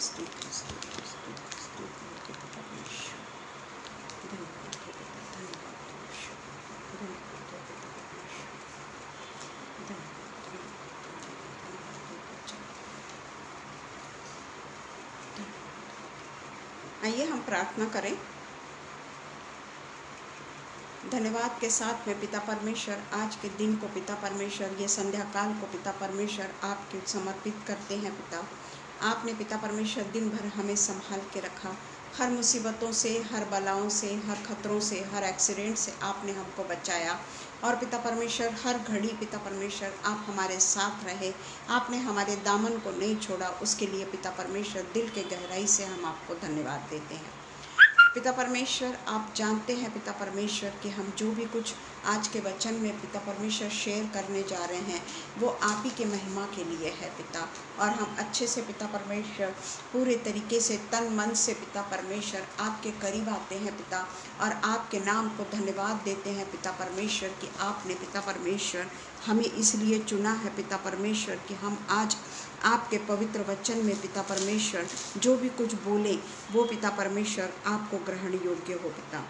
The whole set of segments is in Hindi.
स्तुति स्तुति स्तुति स्तुति के पिता परमेश्वर। धन्यवाद है पिता, धन्यवाद परमेश्वर, धन्यवाद है पिता परमेश्वर, धन्यवाद बच्चा। आइए हम प्रार्थना करें। धन्यवाद के साथ में पिता परमेश्वर आज के दिन को पिता परमेश्वर, ये संध्या काल को पिता परमेश्वर आपके समर्पित करते हैं पिता। आपने पिता परमेश्वर दिन भर हमें संभाल के रखा, हर मुसीबतों से, हर बलाओं से, हर खतरों से, हर एक्सीडेंट से आपने हमको बचाया। और पिता परमेश्वर हर घड़ी पिता परमेश्वर आप हमारे साथ रहे, आपने हमारे दामन को नहीं छोड़ा। उसके लिए पिता परमेश्वर दिल के गहराई से हम आपको धन्यवाद देते हैं। पिता परमेश्वर आप जानते हैं पिता परमेश्वर कि हम जो भी कुछ आज के वचन में पिता परमेश्वर शेयर करने जा रहे हैं वो आप ही के महिमा के लिए है पिता। और हम अच्छे से पिता परमेश्वर पूरे तरीके से तन मन से पिता परमेश्वर आपके करीब आते हैं पिता, और आपके नाम को धन्यवाद देते हैं पिता परमेश्वर कि आपने पिता परमेश्वर हमें इसलिए चुना है पिता परमेश्वर कि हम आज आपके पवित्र वचन में पिता परमेश्वर जो भी कुछ बोले वो पिता परमेश्वर आपको ग्रहण योग्य हो पिता।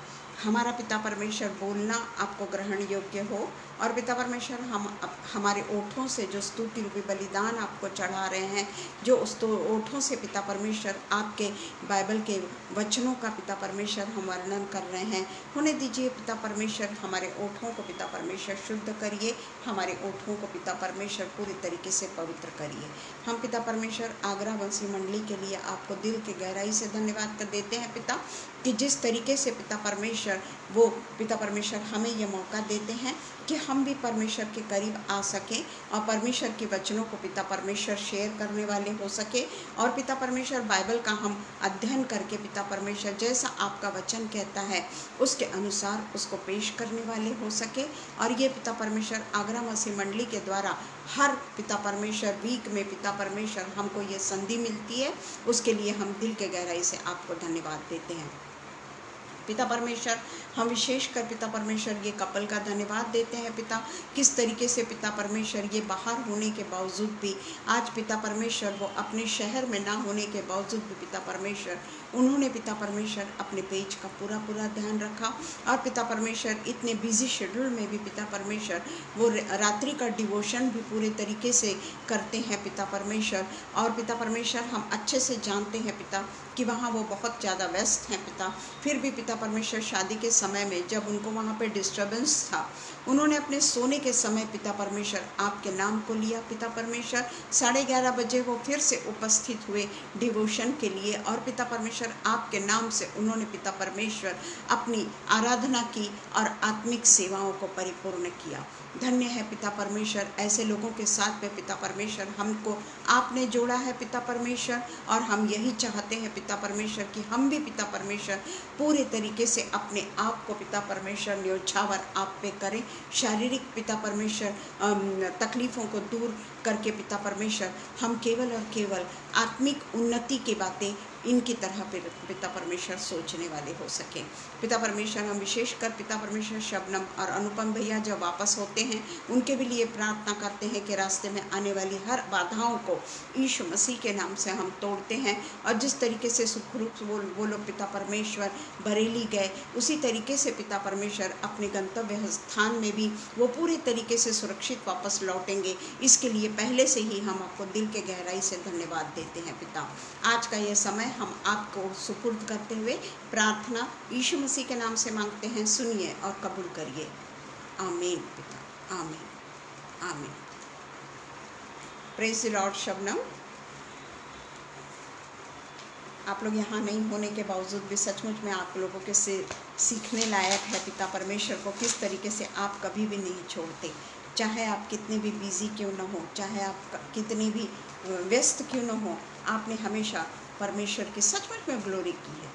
हमारा पिता परमेश्वर बोलना आपको ग्रहण योग्य हो। और पिता परमेश्वर हम हमारे ओठों से जो स्तुति रूपी बलिदान आपको चढ़ा रहे हैं, जो उस ओठों से पिता परमेश्वर आपके बाइबल के वचनों का पिता परमेश्वर हम वर्णन कर रहे हैं, होने दीजिए पिता परमेश्वर हमारे ओठों को पिता परमेश्वर शुद्ध करिए, हमारे ओठों को पिता परमेश्वर पूरी तरीके से पवित्र करिए। हम पिता परमेश्वर आगरा वंशी मंडली के लिए आपको दिल के गहराई से धन्यवाद कर देते हैं पिता, कि जिस तरीके से पिता परमेश्वर वो पिता परमेश्वर हमें ये मौका देते हैं कि हम भी परमेश्वर के करीब आ सकें और परमेश्वर के वचनों को पिता परमेश्वर शेयर करने वाले हो सके। और पिता परमेश्वर बाइबल का हम अध्ययन करके पिता परमेश्वर जैसा आपका वचन कहता है उसके अनुसार उसको पेश करने वाले हो सके। और ये पिता परमेश्वर आगरा मसीह मंडली के द्वारा हर पिता परमेश्वर वीक में पिता परमेश्वर हमको ये संधि मिलती है, उसके लिए हम दिल के गहराई से आपको धन्यवाद देते हैं पिता परमेश्वर। हम विशेष कर पिता परमेश्वर ये कपल का धन्यवाद देते हैं पिता, किस तरीके से पिता परमेश्वर ये बाहर होने के बावजूद भी आज पिता परमेश्वर वो अपने शहर में ना होने के बावजूद भी पिता परमेश्वर उन्होंने पिता परमेश्वर अपने पेज का पूरा ध्यान रखा। और पिता परमेश्वर इतने बिजी शेड्यूल में भी पिता परमेश्वर वो रात्रि का डिवोशन भी पूरे तरीके से करते हैं पिता परमेश्वर। और पिता परमेश्वर हम अच्छे से जानते हैं पिता कि वहाँ वो बहुत ज़्यादा व्यस्त हैं पिता, फिर भी पिता परमेश्वर शादी के समय में जब उनको वहाँ पे डिस्टर्बेंस था, उन्होंने अपने सोने के समय पिता परमेश्वर आपके नाम को लिया पिता परमेश्वर। 11:30 बजे वो फिर से उपस्थित हुए डिवोशन के लिए, और पिता परमेश्वर आपके नाम से उन्होंने पिता परमेश्वर अपनी आराधना की और आत्मिक सेवाओं को परिपूर्ण किया। धन्य है पिता परमेश्वर ऐसे लोगों के साथ में पिता परमेश्वर हमको आपने जोड़ा है पिता परमेश्वर। और हम यही चाहते हैं पिता परमेश्वर कि हम भी पिता परमेश्वर पूरे तरीके से अपने आप को पिता परमेश्वर न्योछावर आप पे करें, शारीरिक पिता परमेश्वर तकलीफ़ों को दूर करके पिता परमेश्वर हम केवल और केवल आत्मिक उन्नति की बातें इनकी तरह पिता परमेश्वर सोचने वाले हो सकें। पिता परमेश्वर हम विशेष कर पिता परमेश्वर शबनम और अनुपम भैया जब वापस होते हैं उनके भी लिए प्रार्थना करते हैं कि रास्ते में आने वाली हर बाधाओं को यीशु मसीह के नाम से हम तोड़ते हैं। और जिस तरीके से सुखरूप वो लोग पिता परमेश्वर बरेली गए, उसी तरीके से पिता परमेश्वर अपने गंतव्य स्थान में भी वो पूरे तरीके से सुरक्षित वापस लौटेंगे। इसके लिए पहले से ही हम आपको दिल के गहराई से धन्यवाद देते हैं पिता। आज का यह समय हम आपको सुपुर्द करते हुए प्रार्थना यीशु मसीह के नाम से मांगते हैं, सुनिए और कबूल करिए। आमीन पिता, आमीन आमीन। Praise the Lord. शबनम, आप लोग यहाँ नहीं होने के बावजूद भी सचमुच में आप लोगों के से सीखने लायक है पिता परमेश्वर को किस तरीके से आप कभी भी नहीं छोड़ते, चाहे आप कितने भी बिजी क्यों न हो, चाहे आप कितनी भी व्यस्त क्यों न हो, आपने हमेशा परमेश्वर की सचमुच में ग्लोरी की है।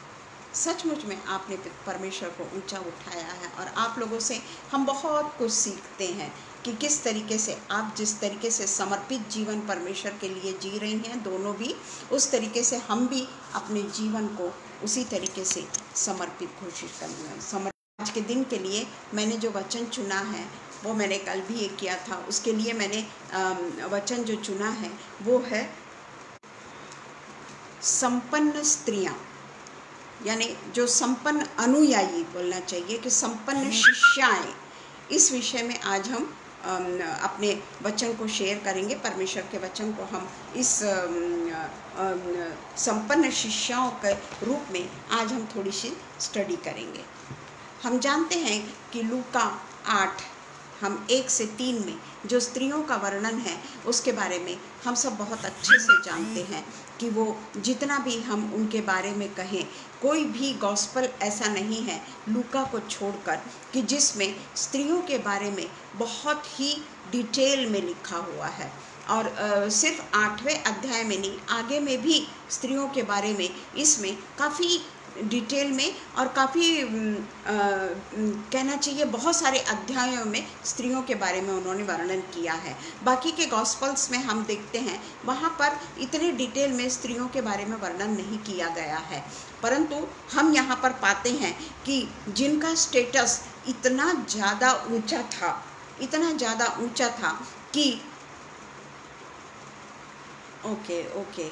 सचमुच में आपने परमेश्वर को ऊंचा उठाया है। और आप लोगों से हम बहुत कुछ सीखते हैं कि किस तरीके से आप जिस तरीके से समर्पित जीवन परमेश्वर के लिए जी रही हैं, दोनों भी उस तरीके से हम भी अपने जीवन को उसी तरीके से समर्पित कोशिश करना। आज के दिन के लिए मैंने जो वचन चुना है वो मैंने कल भी एक किया था, उसके लिए मैंने वचन जो चुना है वो है संपन्न स्त्रियां, यानी जो संपन्न अनुयायी बोलना चाहिए कि संपन्न शिष्याएं, इस विषय में आज हम अपने वचन को शेयर करेंगे। परमेश्वर के वचन को हम इस संपन्न शिष्याओं के रूप में आज हम थोड़ी सी स्टडी करेंगे। हम जानते हैं कि लूका 8 हम 1 से 3 में जो स्त्रियों का वर्णन है उसके बारे में हम सब बहुत अच्छे से जानते हैं कि वो जितना भी हम उनके बारे में कहें, कोई भी गॉस्पल ऐसा नहीं है लूका को छोड़कर कि जिसमें स्त्रियों के बारे में बहुत ही डिटेल में लिखा हुआ है। और सिर्फ 8वें अध्याय में नहीं, आगे में भी स्त्रियों के बारे में इसमें काफ़ी डिटेल में और काफ़ी कहना चाहिए बहुत सारे अध्यायों में स्त्रियों के बारे में उन्होंने वर्णन किया है। बाकी के गॉस्पल्स में हम देखते हैं वहाँ पर इतने डिटेल में स्त्रियों के बारे में वर्णन नहीं किया गया है, परंतु हम यहाँ पर पाते हैं कि जिनका स्टेटस इतना ज़्यादा ऊंचा था कि ओके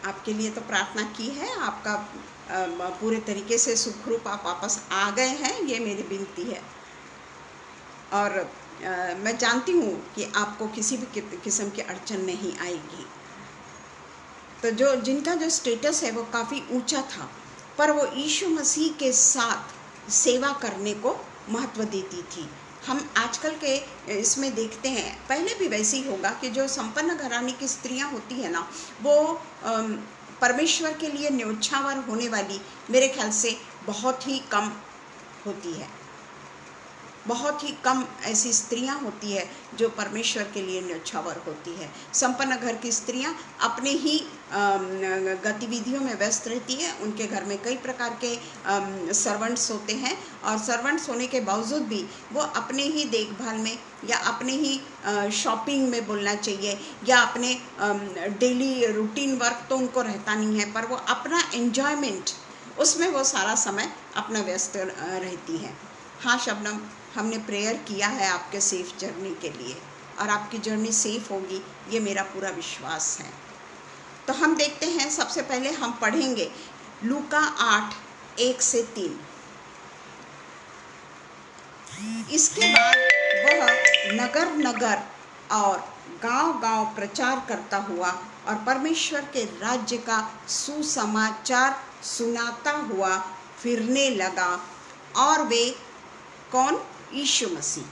आपके लिए तो प्रार्थना की है, आपका पूरे तरीके से सुखरूप आप वापस आ गए हैं, ये मेरी विनती है। और मैं जानती हूँ कि आपको किसी भी किस्म की अड़चन नहीं आएगी। तो जिनका जो स्टेटस है वो काफ़ी ऊंचा था, पर वो यीशु मसीह के साथ सेवा करने को महत्व देती थी। हम आजकल के इसमें देखते हैं, पहले भी वैसे ही होगा कि जो संपन्न घराने की स्त्रियां होती है ना, वो परमेश्वर के लिए न्योछावर होने वाली मेरे ख्याल से बहुत ही कम होती है। बहुत ही कम ऐसी स्त्रियां होती है जो परमेश्वर के लिए न्योछावर होती है। संपन्न घर की स्त्रियां अपने ही गतिविधियों में व्यस्त रहती है। उनके घर में कई प्रकार के सर्वेंट्स होते हैं और सर्वेंट्स होने के बावजूद भी वो अपने ही देखभाल में या अपने ही शॉपिंग में बोलना चाहिए या अपने डेली रूटीन वर्क तो उनको रहता नहीं है, पर वो अपना एन्जॉयमेंट उसमें वो सारा समय अपना व्यस्त रहती है। हाँ शबनम, हमने प्रेयर किया है आपके सेफ जर्नी के लिए और आपकी जर्नी सेफ होगी, ये मेरा पूरा विश्वास है। तो हम देखते हैं, सबसे पहले हम पढ़ेंगे लूका 8 1 से 3। इसके बाद वह नगर नगर और गांव-गांव प्रचार करता हुआ और परमेश्वर के राज्य का सुसमाचार सुनाता हुआ फिरने लगा। और वे कौन? यीशु मसीह।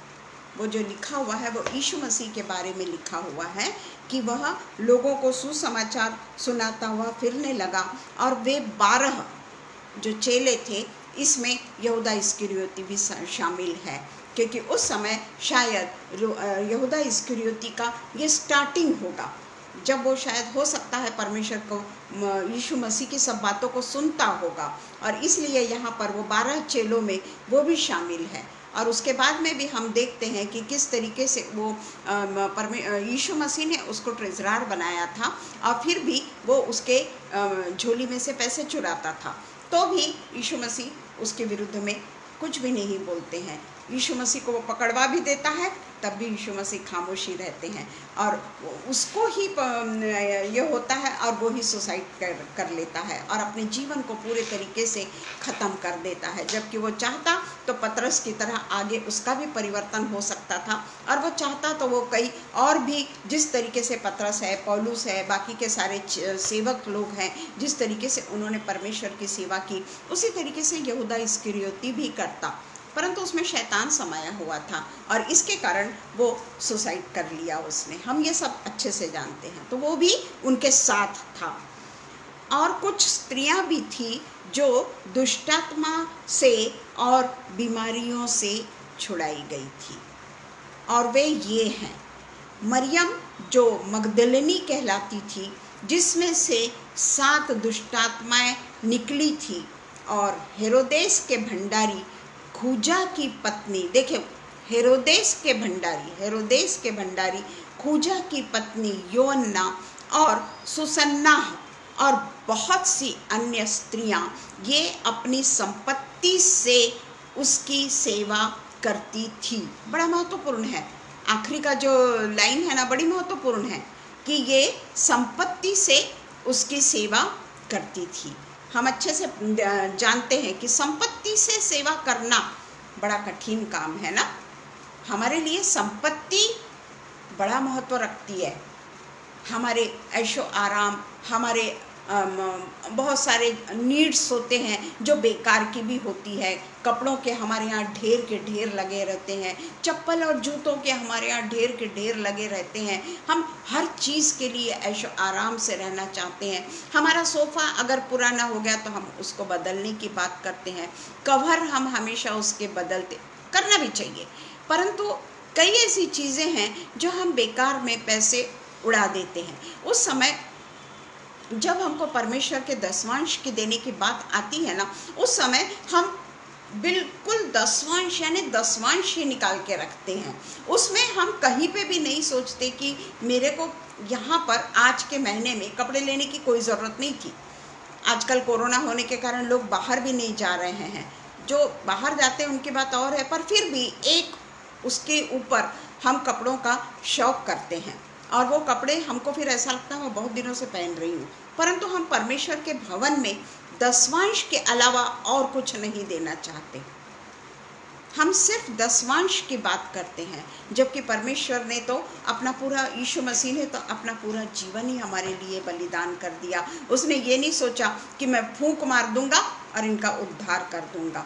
वो जो लिखा हुआ है वो यीशु मसीह के बारे में लिखा हुआ है कि वह लोगों को सुसमाचार सुनाता हुआ फिरने लगा। और वे 12 जो चेले थे, इसमें यहूदा इस्करियोती भी शामिल है, क्योंकि उस समय शायद यहूदा इस्करियोती का ये स्टार्टिंग होगा, जब वो शायद हो सकता है परमेश्वर को यीशु मसीह की सब बातों को सुनता होगा, और इसलिए यहाँ पर वो 12 चेलों में वो भी शामिल है। और उसके बाद में भी हम देखते हैं कि किस तरीके से वो यीशु मसीह ने उसको ट्रेजरार बनाया था और फिर भी वो उसके झोली में से पैसे चुराता था, तो भी यीशु मसीह उसके विरुद्ध में कुछ भी नहीं बोलते हैं। यीशु मसीह को वो पकड़वा भी देता है, तब भी यीशु मसीह खामोशी रहते हैं और उसको ही ये होता है और वो ही सुसाइड कर लेता है और अपने जीवन को पूरे तरीके से ख़त्म कर देता है। जबकि वो चाहता तो पतरस की तरह आगे उसका भी परिवर्तन हो सकता था, और वो चाहता तो वो कई और भी, जिस तरीके से पतरस है, पौलुस है, बाकी के सारे सेवक लोग हैं, जिस तरीके से उन्होंने परमेश्वर की सेवा की, उसी तरीके से यहूदा इस्करियोती भी करता, परंतु उसमें शैतान समाया हुआ था और इसके कारण वो सुसाइड कर लिया उसने। हम ये सब अच्छे से जानते हैं। तो वो भी उनके साथ था। और कुछ स्त्रियां भी थी जो दुष्टात्मा से और बीमारियों से छुड़ाई गई थी, और वे ये हैं: मरियम जो मगदलिनी कहलाती थी, जिसमें से 7 दुष्टात्माएं निकली थी, और हेरोदेस के भंडारी खूजा की पत्नी, देखिए हेरोदेस के भंडारी खूजा की पत्नी योअन्ना और सुसन्ना और बहुत सी अन्य स्त्रियां, ये अपनी संपत्ति से उसकी सेवा करती थी। बड़ा महत्वपूर्ण है, आखिरी का जो लाइन है ना, बड़ी महत्वपूर्ण है कि ये संपत्ति से उसकी सेवा करती थी। हम अच्छे से जानते हैं कि संपत्ति से सेवा करना बड़ा कठिन काम है ना। हमारे लिए संपत्ति बड़ा महत्व रखती है। हमारे ऐशो आराम, हमारे बहुत सारे नीड्स होते हैं जो बेकार की भी होती है। कपड़ों के हमारे यहाँ ढेर के ढेर लगे रहते हैं, चप्पल और जूतों के हमारे यहाँ ढेर के ढेर लगे रहते हैं। हम हर चीज़ के लिए ऐशो आराम से रहना चाहते हैं। हमारा सोफ़ा अगर पुराना हो गया तो हम उसको बदलने की बात करते हैं। कवर हम हमेशा उसके बदलते करना भी चाहिए, परंतु कई ऐसी चीज़ें हैं जो हम बेकार में पैसे उड़ा देते हैं। उस समय जब हमको परमेश्वर के दसवांश की देने की बात आती है ना, उस समय हम बिल्कुल दसवांश यानी दसवांश ही निकाल के रखते हैं। उसमें हम कहीं पे भी नहीं सोचते कि मेरे को यहाँ पर आज के महीने में कपड़े लेने की कोई ज़रूरत नहीं थी। आजकल कोरोना होने के कारण लोग बाहर भी नहीं जा रहे हैं। जो बाहर जाते हैं उनकी बात और है, पर फिर भी एक उसके ऊपर हम कपड़ों का शौक़ करते हैं और वो कपड़े हमको फिर ऐसा लगता है मैं बहुत दिनों से पहन रही हूँ। परंतु हम परमेश्वर के भवन में दसवांश के अलावा और कुछ नहीं देना चाहते। हम सिर्फ दसवांश की बात करते हैं, जबकि परमेश्वर ने तो अपना पूरा, यीशु मसीह ने तो अपना पूरा जीवन ही हमारे लिए बलिदान कर दिया। उसने ये नहीं सोचा कि मैं फूंक मार दूंगा और इनका उद्धार कर दूंगा।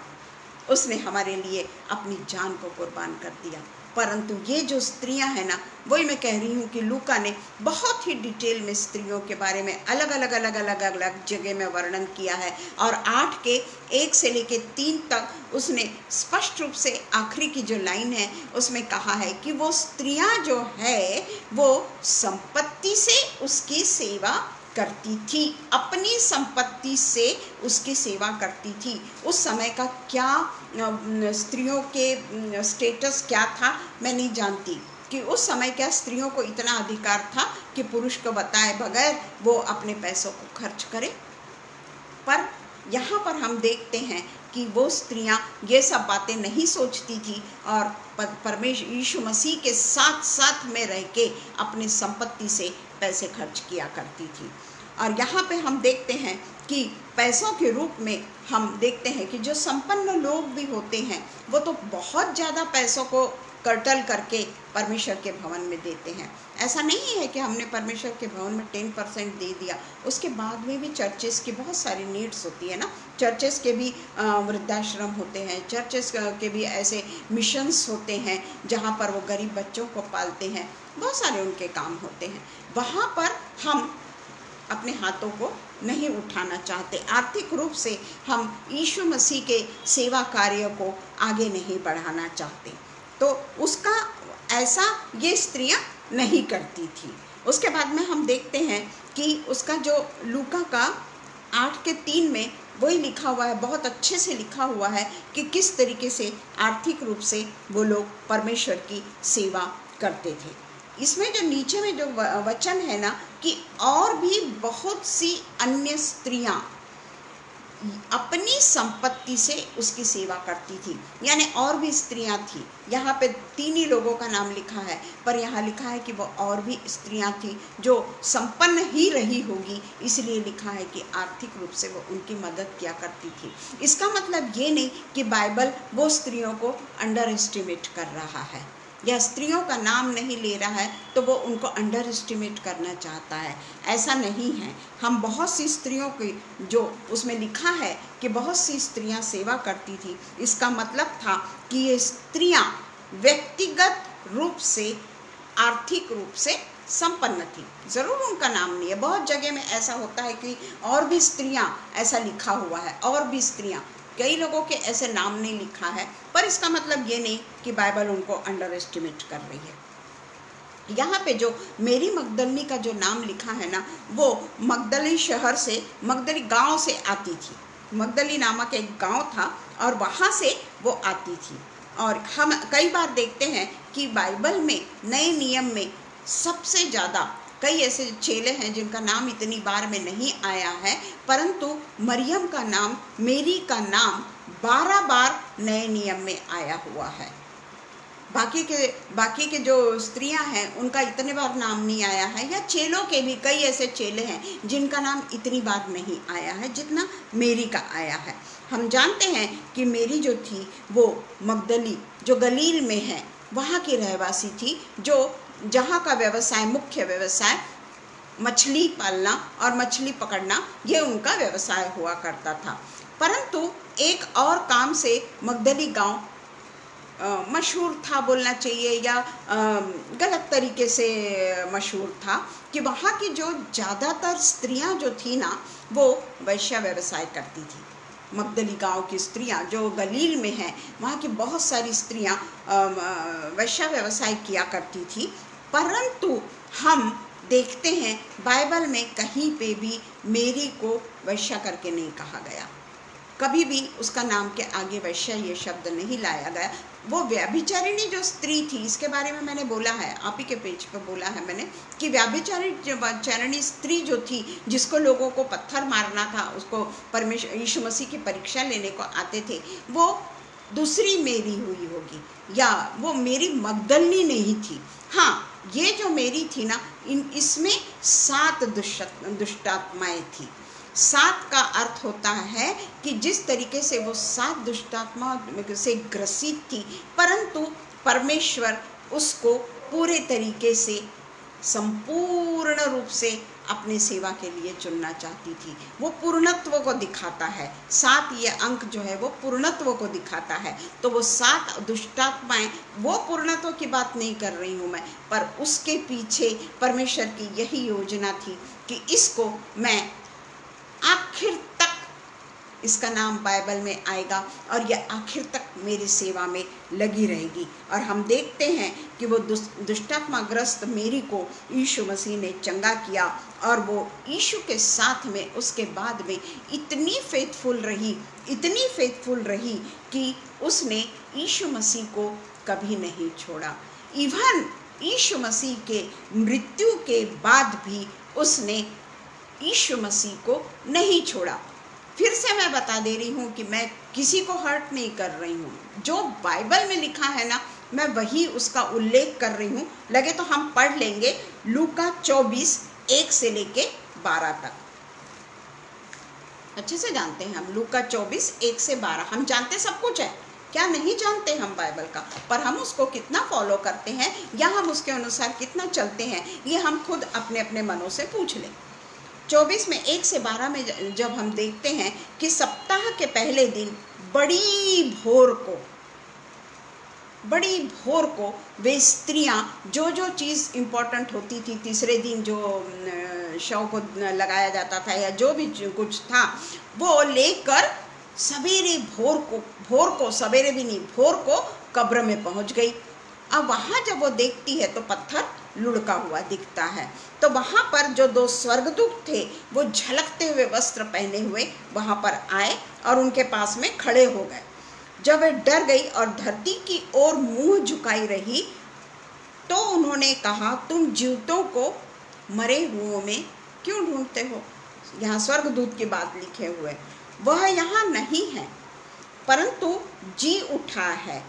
उसने हमारे लिए अपनी जान को कुर्बान कर दिया। परंतु ये जो स्त्रियां हैं ना, वही मैं कह रही हूँ कि लूका ने बहुत ही डिटेल में स्त्रियों के बारे में अलग अलग जगह में वर्णन किया है। और 8 के 1 से लेके 3 तक उसने स्पष्ट रूप से आखिरी की जो लाइन है उसमें कहा है कि वो स्त्रियां जो है वो संपत्ति से उसकी सेवा करती थी, अपनी संपत्ति से उसकी सेवा करती थी। उस समय का क्या स्त्रियों के स्टेटस क्या था मैं नहीं जानती कि उस समय क्या स्त्रियों को इतना अधिकार था कि पुरुष को बताए बगैर वो अपने पैसों को खर्च करे। पर यहाँ पर हम देखते हैं कि वो स्त्रियां ये सब बातें नहीं सोचती थी और परमेश्वर यीशु मसीह के साथ साथ में रह के अपनी संपत्ति से पैसे खर्च किया करती थी। और यहाँ पे हम देखते हैं कि पैसों के रूप में हम देखते हैं कि जो संपन्न लोग भी होते हैं वो तो बहुत ज़्यादा पैसों को कर्टल करके परमेश्वर के भवन में देते हैं। ऐसा नहीं है कि हमने परमेश्वर के भवन में 10% दे दिया, उसके बाद में भी चर्चेस की बहुत सारी नीड्स होती है ना। चर्चेस के भी वृद्धाश्रम होते हैं, चर्चेस के भी ऐसे मिशंस होते हैं जहाँ पर वो गरीब बच्चों को पालते हैं, बहुत सारे उनके काम होते हैं। वहाँ पर हम अपने हाथों को नहीं उठाना चाहते। आर्थिक रूप से हम यीशु मसीह के सेवा कार्य को आगे नहीं बढ़ाना चाहते, तो उसका ऐसा ये स्त्रियां नहीं करती थी। उसके बाद में हम देखते हैं कि उसका जो लूका का 8 के 3 में वही लिखा हुआ है, बहुत अच्छे से लिखा हुआ है कि किस तरीके से आर्थिक रूप से वो लोग परमेश्वर की सेवा करते थे। इसमें जो नीचे में जो वचन है ना कि और भी बहुत सी अन्य स्त्रियां अपनी संपत्ति से उसकी सेवा करती थी, यानी और भी स्त्रियां थी। यहाँ पे 3 ही लोगों का नाम लिखा है, पर यहाँ लिखा है कि वो और भी स्त्रियां थी जो संपन्न ही रही होगी, इसलिए लिखा है कि आर्थिक रूप से वो उनकी मदद किया करती थी। इसका मतलब ये नहीं कि बाइबल वो स्त्रियों को अंडर एस्टिमेट कर रहा है या स्त्रियों का नाम नहीं ले रहा है तो वो उनको अंडर एस्टिमेट करना चाहता है, ऐसा नहीं है। हम बहुत सी स्त्रियों की जो उसमें लिखा है कि बहुत सी स्त्रियां सेवा करती थी, इसका मतलब था कि ये स्त्रियां व्यक्तिगत रूप से आर्थिक रूप से संपन्न थी। ज़रूर उनका नाम नहीं है, बहुत जगह में ऐसा होता है कि और भी स्त्रियां, ऐसा लिखा हुआ है और भी स्त्रियां, कई लोगों के ऐसे नाम नहीं लिखा है, पर इसका मतलब ये नहीं कि बाइबल उनको अंडर एस्टिमेट कर रही है। यहाँ पे जो मेरी मगदलिनी का जो नाम लिखा है ना, वो मगदली शहर से, मगदली गांव से आती थी। मगदली नामक एक गांव था और वहाँ से वो आती थी। और हम कई बार देखते हैं कि बाइबल में नए नियम में सबसे ज़्यादा कई ऐसे चेले हैं जिनका नाम इतनी बार में नहीं आया है, परंतु मरियम का नाम, मेरी का नाम 12 बार नए नियम में आया हुआ है। बाकी के जो स्त्रियां हैं उनका इतने बार नाम नहीं आया है, या चेलों के भी कई ऐसे चेले हैं जिनका नाम इतनी बार नहीं आया है जितना मेरी का आया है। हम जानते हैं कि मेरी जो थी वो मगदली जो गलील में है वहाँ की रहवासी थी, जो जहाँ का व्यवसाय, मुख्य व्यवसाय मछली पालना और मछली पकड़ना, ये उनका व्यवसाय हुआ करता था। परंतु एक और काम से मगदली गांव मशहूर था बोलना चाहिए, या गलत तरीके से मशहूर था, कि वहाँ की जो ज़्यादातर स्त्रियाँ जो थी ना वो वैश्या व्यवसाय करती थी। मगदली गांव की स्त्रियाँ जो गलील में हैं वहाँ की बहुत सारी स्त्रियाँ वैश्या व्यवसाय किया करती थी। परंतु हम देखते हैं बाइबल में कहीं पे भी मेरी को वैश्या करके नहीं कहा गया, कभी भी उसका नाम के आगे वैश्या ये शब्द नहीं लाया गया। वो व्यभिचारिणी जो स्त्री थी, इसके बारे में मैंने बोला है, आप ही के पेज पर बोला है मैंने, कि व्यभिचारिणी स्त्री जो थी जिसको लोगों को पत्थर मारना था, उसको परमेश्वर यीशु मसीह की परीक्षा लेने को आते थे, वो दूसरी मेरी हुई होगी, या वो मेरी मगदलनी नहीं थी। हाँ, ये जो मेरी थी ना, इसमें 7 दुष्टात्माएँ थी। 7 का अर्थ होता है कि जिस तरीके से वो 7 दुष्टात्मा से ग्रसित थी, परंतु परमेश्वर उसको पूरे तरीके से संपूर्ण रूप से अपने सेवा के लिए चुनना चाहती थी। वो पूर्णत्व को दिखाता है। 7 ये अंक जो है वो पूर्णत्व को दिखाता है। तो वो 7 दुष्टात्माएं, वो पूर्णत्व की बात नहीं कर रही हूँ मैं, पर उसके पीछे परमेश्वर की यही योजना थी कि इसको मैं आखिर तक, इसका नाम बाइबल में आएगा और यह आखिर तक मेरी सेवा में लगी रहेगी। और हम देखते हैं कि वो दुष्टात्माग्रस्त मेरी को यीशु मसीह ने चंगा किया, और वो यीशु के साथ में उसके बाद में इतनी फेथफुल रही कि उसने यीशु मसीह को कभी नहीं छोड़ा। इवन यीशु मसीह के मृत्यु के बाद भी उसने यीशु मसीह को नहीं छोड़ा। फिर से मैं बता दे रही हूँ कि मैं किसी को हर्ट नहीं कर रही हूँ, जो बाइबल में लिखा है ना मैं वही उसका उल्लेख कर रही हूँ। लगे तो हम पढ़ लेंगे लूका 24:1 से लेके 12 तक। अच्छे से जानते हैं हम लूका 24:1 से 12। हम जानते सब कुछ है, क्या नहीं जानते हम बाइबल का, पर हम उसको कितना फॉलो करते हैं या हम उसके अनुसार कितना चलते हैं, ये हम खुद अपने अपने मनों से पूछ लें। 24 में 1 से 12 में जब हम देखते हैं कि सप्ताह के पहले दिन बड़ी भोर को वे स्त्रियां जो चीज़ इम्पोर्टेंट होती थी, तीसरे दिन जो शव को लगाया जाता था या जो भी कुछ था, वो लेकर सवेरे भोर को कब्र में पहुंच गई। अब वहाँ जब वो देखती है तो पत्थर लुढ़का हुआ दिखता है। तो वहाँ पर जो 2 स्वर्गदूत थे वो झलकते हुए वस्त्र पहने हुए वहाँ पर आए और उनके पास में खड़े हो गए। जब वे डर गई और धरती की ओर मुंह झुकाई रही तो उन्होंने कहा, तुम जीवितों को मरे हुओं में क्यों ढूंढते हो? यहाँ स्वर्गदूत की बात लिखे हुए, वह यहाँ नहीं है परंतु जी उठा है।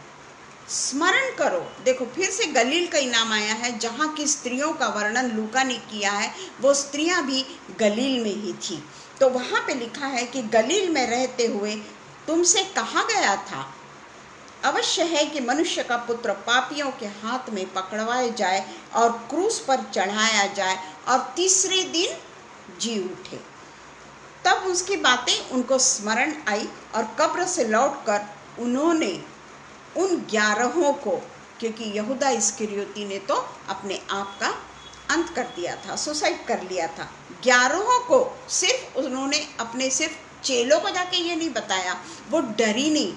स्मरण करो, देखो फिर से गलील का इनाम आया है, जहाँ की स्त्रियों का वर्णन लूका ने किया है, वो स्त्रियां भी गलील में ही थी। तो वहाँ पे लिखा है कि गलील में रहते हुए तुमसे कहा गया था, अवश्य है कि मनुष्य का पुत्र पापियों के हाथ में पकड़वाया जाए और क्रूस पर चढ़ाया जाए और तीसरे दिन जी उठे। तब उसकी बातें उनको स्मरण आई और कब्र से लौटकर उन्होंने उन 11 को, क्योंकि यहूदा इस्करियोती ने तो अपने आप का अंत कर दिया था, सुसाइड कर लिया था, 11 को सिर्फ उन्होंने अपने सिर्फ चेलों को जाके ये नहीं बताया, वो डरी नहीं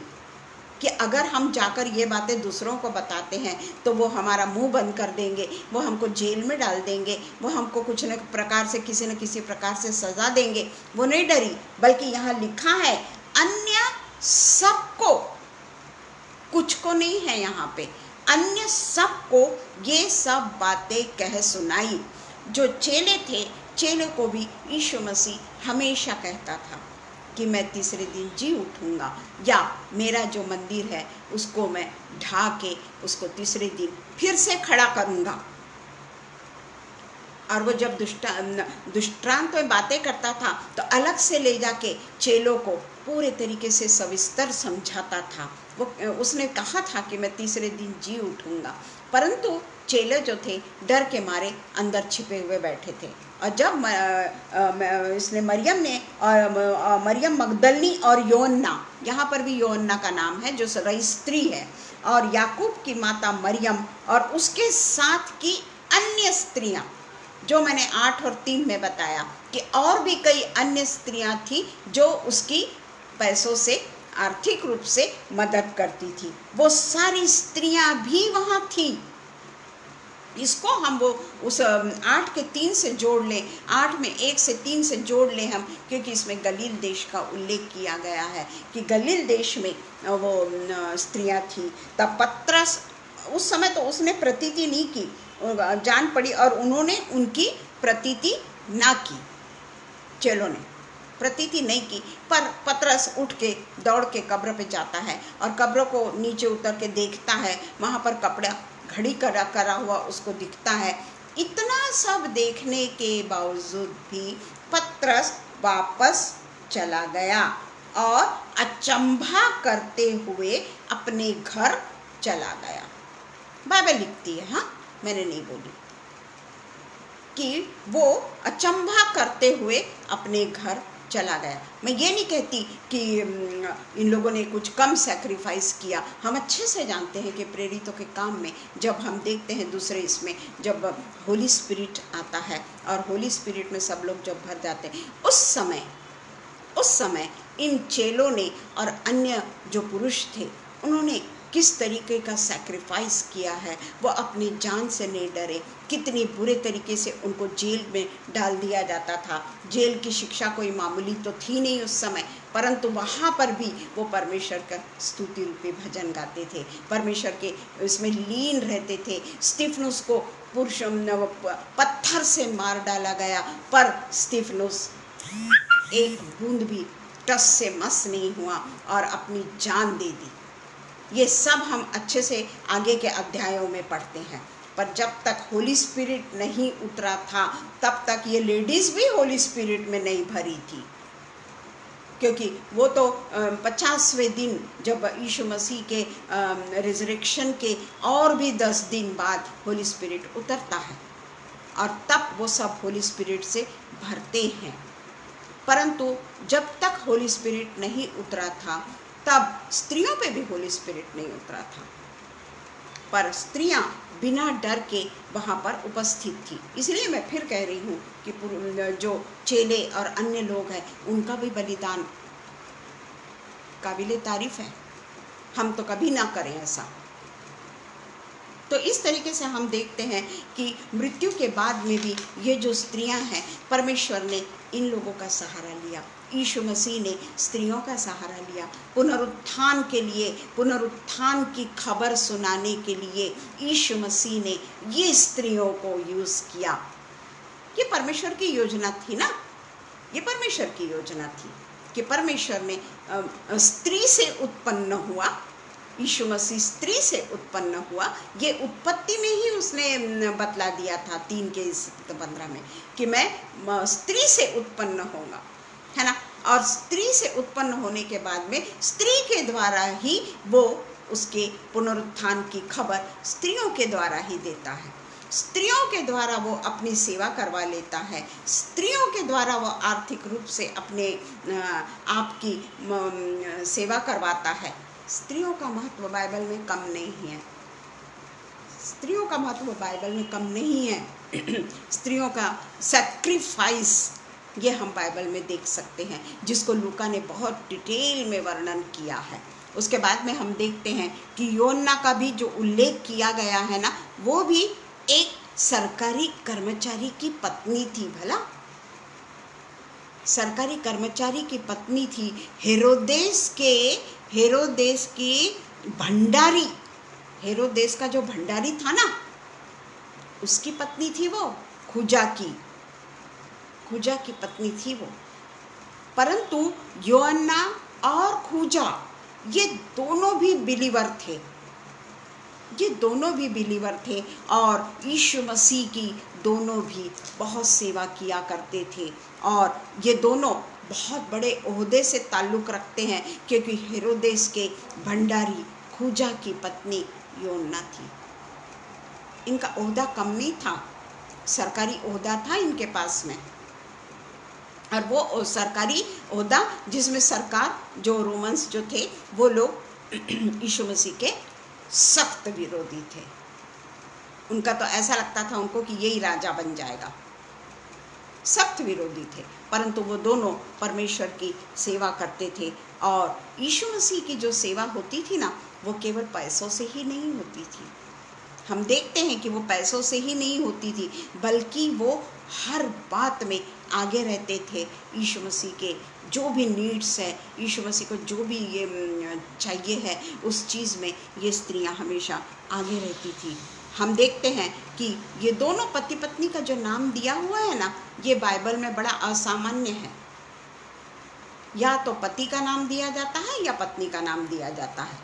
कि अगर हम जाकर ये बातें दूसरों को बताते हैं तो वो हमारा मुंह बंद कर देंगे, वो हमको जेल में डाल देंगे, वो हमको कुछ न प्रकार से किसी न किसी प्रकार से सज़ा देंगे। वो नहीं डरी, बल्कि यहाँ लिखा है अन्य सबको, कुछ को नहीं है यहाँ पे, अन्य सबको ये सब बातें कह सुनाई। जो चेले थे, चेले को भी यीशु मसीह हमेशा कहता था, कि मैं तीसरे दिन जी उठूँगा, या मेरा जो मंदिर है उसको मैं ढा के उसको तीसरे दिन फिर से खड़ा करूँगा। और वो जब दुष्टांत में बातें करता था तो अलग से ले जाके चेलों को पूरे तरीके से सविस्तर समझाता था। वो उसने कहा था कि मैं तीसरे दिन जी उठूँगा, परंतु चेले जो थे डर के मारे अंदर छिपे हुए बैठे थे। और जब इसने मरियम मगदलनी और योन्ना, यहाँ पर भी योन्ना का नाम है जो रई स्त्री है, और याकूब की माता मरियम और उसके साथ की अन्य स्त्रियाँ, जो मैंने 8 और 3 में बताया कि और भी कई अन्य स्त्रियां थी जो उसकी पैसों से आर्थिक रूप से मदद करती थी, वो सारी स्त्रियां भी वहां थी। इसको हम वो उस 8 के 3 से जोड़ लें, 8 में 1 से 3 से जोड़ लें हम, क्योंकि इसमें गलील देश का उल्लेख किया गया है कि गलील देश में वो स्त्रियां थी। तब पतरस, उस समय तो उसने प्रतीति नहीं की, जान पड़ी और उन्होंने उनकी प्रतीति ना की, चेलों ने प्रतीति नहीं की, पर पतरस उठ के दौड़ के कब्र पे जाता है और कब्र को नीचे उतर के देखता है, वहाँ पर कपड़ा घड़ी करा हुआ उसको दिखता है। इतना सब देखने के बावजूद भी पतरस वापस चला गया और अचंभा करते हुए अपने घर चला गया। बाइबल लिखती है, हाँ मैंने नहीं बोली, कि वो अचंभा करते हुए अपने घर चला गया। मैं ये नहीं कहती कि इन लोगों ने कुछ कम सैक्रिफाइस किया। हम अच्छे से जानते हैं कि प्रेरितों के काम में जब हम देखते हैं दूसरे इसमें, जब होली स्पिरिट आता है और होली स्पिरिट में सब लोग जब भर जाते हैं, उस समय इन चेलों ने और अन्य जो पुरुष थे उन्होंने किस तरीके का सैक्रिफाइस किया है। वो अपनी जान से नहीं डरे। कितने बुरे तरीके से उनको जेल में डाल दिया जाता था। जेल की शिक्षा कोई मामूली तो थी नहीं उस समय, परंतु वहाँ पर भी वो परमेश्वर का स्तुति रूपी भजन गाते थे, परमेश्वर के इसमें लीन रहते थे। स्तिफनुस को पत्थर से मार डाला गया, पर स्तिफनुस एक बूंद भी टस से मस नहीं हुआ और अपनी जान दे दी। ये सब हम अच्छे से आगे के अध्यायों में पढ़ते हैं। पर जब तक होली स्पिरिट नहीं उतरा था तब तक ये लेडीज़ भी होली स्पिरिट में नहीं भरी थी, क्योंकि वो तो 50वें दिन जब यीशु मसीह के रिजरेक्शन के और भी 10 दिन बाद होली स्पिरिट उतरता है और तब वो सब होली स्पिरिट से भरते हैं। परंतु जब तक होली स्पिरिट नहीं उतरा था तब स्त्रियों पे भी होली स्पिरिट नहीं उतरा था, पर स्त्रियां बिना डर के वहाँ पर उपस्थित थी। इसलिए मैं फिर कह रही हूँ कि जो चेले और अन्य लोग हैं उनका भी बलिदान काबिले तारीफ है। हम तो कभी ना करें ऐसा। तो इस तरीके से हम देखते हैं कि मृत्यु के बाद में भी ये जो स्त्रियां हैं, परमेश्वर ने इन लोगों का सहारा लिया। यीशु मसीह ने स्त्रियों का सहारा लिया पुनरुत्थान के लिए, पुनरुत्थान की खबर सुनाने के लिए यीशु मसीह ने ये स्त्रियों को यूज़ किया। ये परमेश्वर की योजना थी ना, ये परमेश्वर की योजना थी कि परमेश्वर ने स्त्री से उत्पन्न हुआ, यीशु मसीह स्त्री से उत्पन्न हुआ। ये उत्पत्ति में ही उसने बतला दिया था 3:15 में कि मैं स्त्री से उत्पन्न होगा, है ना। और स्त्री से उत्पन्न होने के बाद में स्त्री के द्वारा ही वो उसके पुनरुत्थान की खबर स्त्रियों के द्वारा ही देता है। स्त्रियों के द्वारा वो अपनी सेवा करवा लेता है। स्त्रियों के द्वारा वो आर्थिक रूप से अपने आप की सेवा करवाता है। स्त्रियों का महत्व बाइबल में कम नहीं है। स्त्रियों का महत्व बाइबल में कम नहीं है। स्त्रियों का सैक्रिफाइस ये हम बाइबल में देख सकते हैं, जिसको लूका ने बहुत डिटेल में वर्णन किया है। उसके बाद में हम देखते हैं कि योन्ना का भी जो उल्लेख किया गया है ना, वो भी एक सरकारी कर्मचारी की पत्नी थी। भला सरकारी कर्मचारी की पत्नी थी। हेरोदेस की भंडारी, हेरोदेस का जो भंडारी था ना, उसकी पत्नी थी वो। खुजा की पत्नी थी वो। परंतु यूहन्ना और खूजा ये दोनों भी बिलीवर थे, ये दोनों भी बिलीवर थे और यीशु मसीह की दोनों भी बहुत सेवा किया करते थे। और ये दोनों बहुत बड़े ओहदे से ताल्लुक़ रखते हैं, क्योंकि हेरोदेस के भंडारी खूजा की पत्नी यूहन्ना थी। इनका ओहदा कम नहीं था, सरकारी ओहदा था इनके पास में, और वो सरकारी ओहदा जिसमें सरकार जो रोमन्स जो थे वो लोग यीशु मसीह के सख्त विरोधी थे। उनका तो ऐसा लगता था उनको कि यही राजा बन जाएगा, सख्त विरोधी थे। परंतु वो दोनों परमेश्वर की सेवा करते थे। और यीशु मसीह की जो सेवा होती थी ना, वो केवल पैसों से ही नहीं होती थी। हम देखते हैं कि वो पैसों से ही नहीं होती थी, बल्कि वो हर बात में आगे रहते थे। यीशु मसीह के जो भी नीड्स है, यीशु मसीह को जो भी ये चाहिए है, उस चीज़ में ये स्त्रियां हमेशा आगे रहती थी। हम देखते हैं कि ये दोनों पति पत्नी का जो नाम दिया हुआ है ना, ये बाइबल में बड़ा असामान्य है। या तो पति का नाम दिया जाता है या पत्नी का नाम दिया जाता है,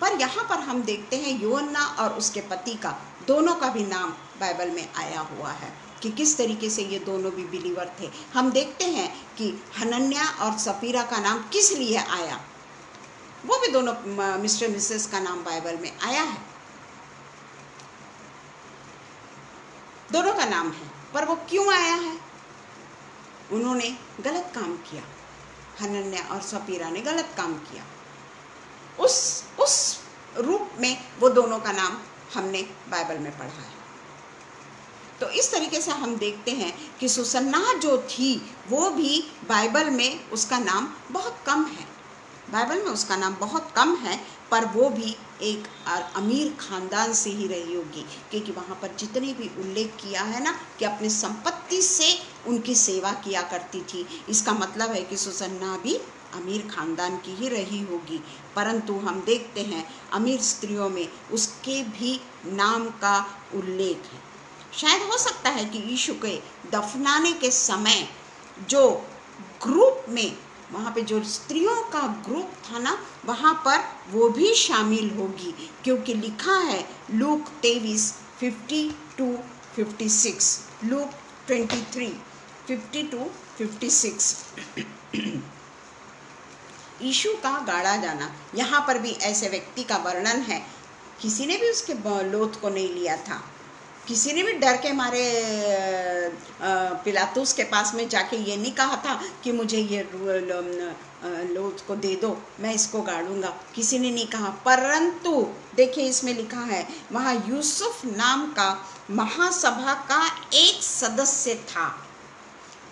पर यहाँ पर हम देखते हैं यूहन्ना और उसके पति का, दोनों का भी नाम बाइबल में आया हुआ है कि किस तरीके से ये दोनों भी बिलीवर थे। हम देखते हैं कि हनन्या और सपीरा का नाम किस लिए आया, वो भी दोनों मिस्टर मिसेस का नाम बाइबल में आया है, दोनों का नाम है। पर वो क्यों आया है? उन्होंने गलत काम किया, हनन्या और सपीरा ने गलत काम किया। उस रूप में वो दोनों का नाम हमने बाइबल में पढ़ा है। तो इस तरीके से हम देखते हैं कि सुसन्ना जो थी वो भी बाइबल में उसका नाम बहुत कम है, बाइबल में उसका नाम बहुत कम है, पर वो भी एक अमीर खानदान से ही रही होगी, क्योंकि वहाँ पर जितने भी उल्लेख किया है ना कि अपनी संपत्ति से उनकी सेवा किया करती थी, इसका मतलब है कि सुसन्ना भी अमीर खानदान की ही रही होगी। परंतु हम देखते हैं अमीर स्त्रियों में उसके भी नाम का उल्लेख है। शायद हो सकता है कि यीशु के दफनाने के समय जो ग्रुप में, वहाँ पे जो स्त्रियों का ग्रुप था ना, वहाँ पर वो भी शामिल होगी, क्योंकि लिखा है लूक 23:50-56, लूक 23:50-56। यीशु का गाड़ा जाना, यहाँ पर भी ऐसे व्यक्ति का वर्णन है। किसी ने भी उसके लोथ को नहीं लिया था, किसी ने भी डर के मारे पिलातुस के पास में जाके ये नहीं कहा था कि मुझे ये लोथ को दे दो, मैं इसको गाड़ूंगा, किसी ने नहीं कहा। परंतु देखिए इसमें लिखा है वहाँ यूसुफ नाम का महासभा का एक सदस्य था,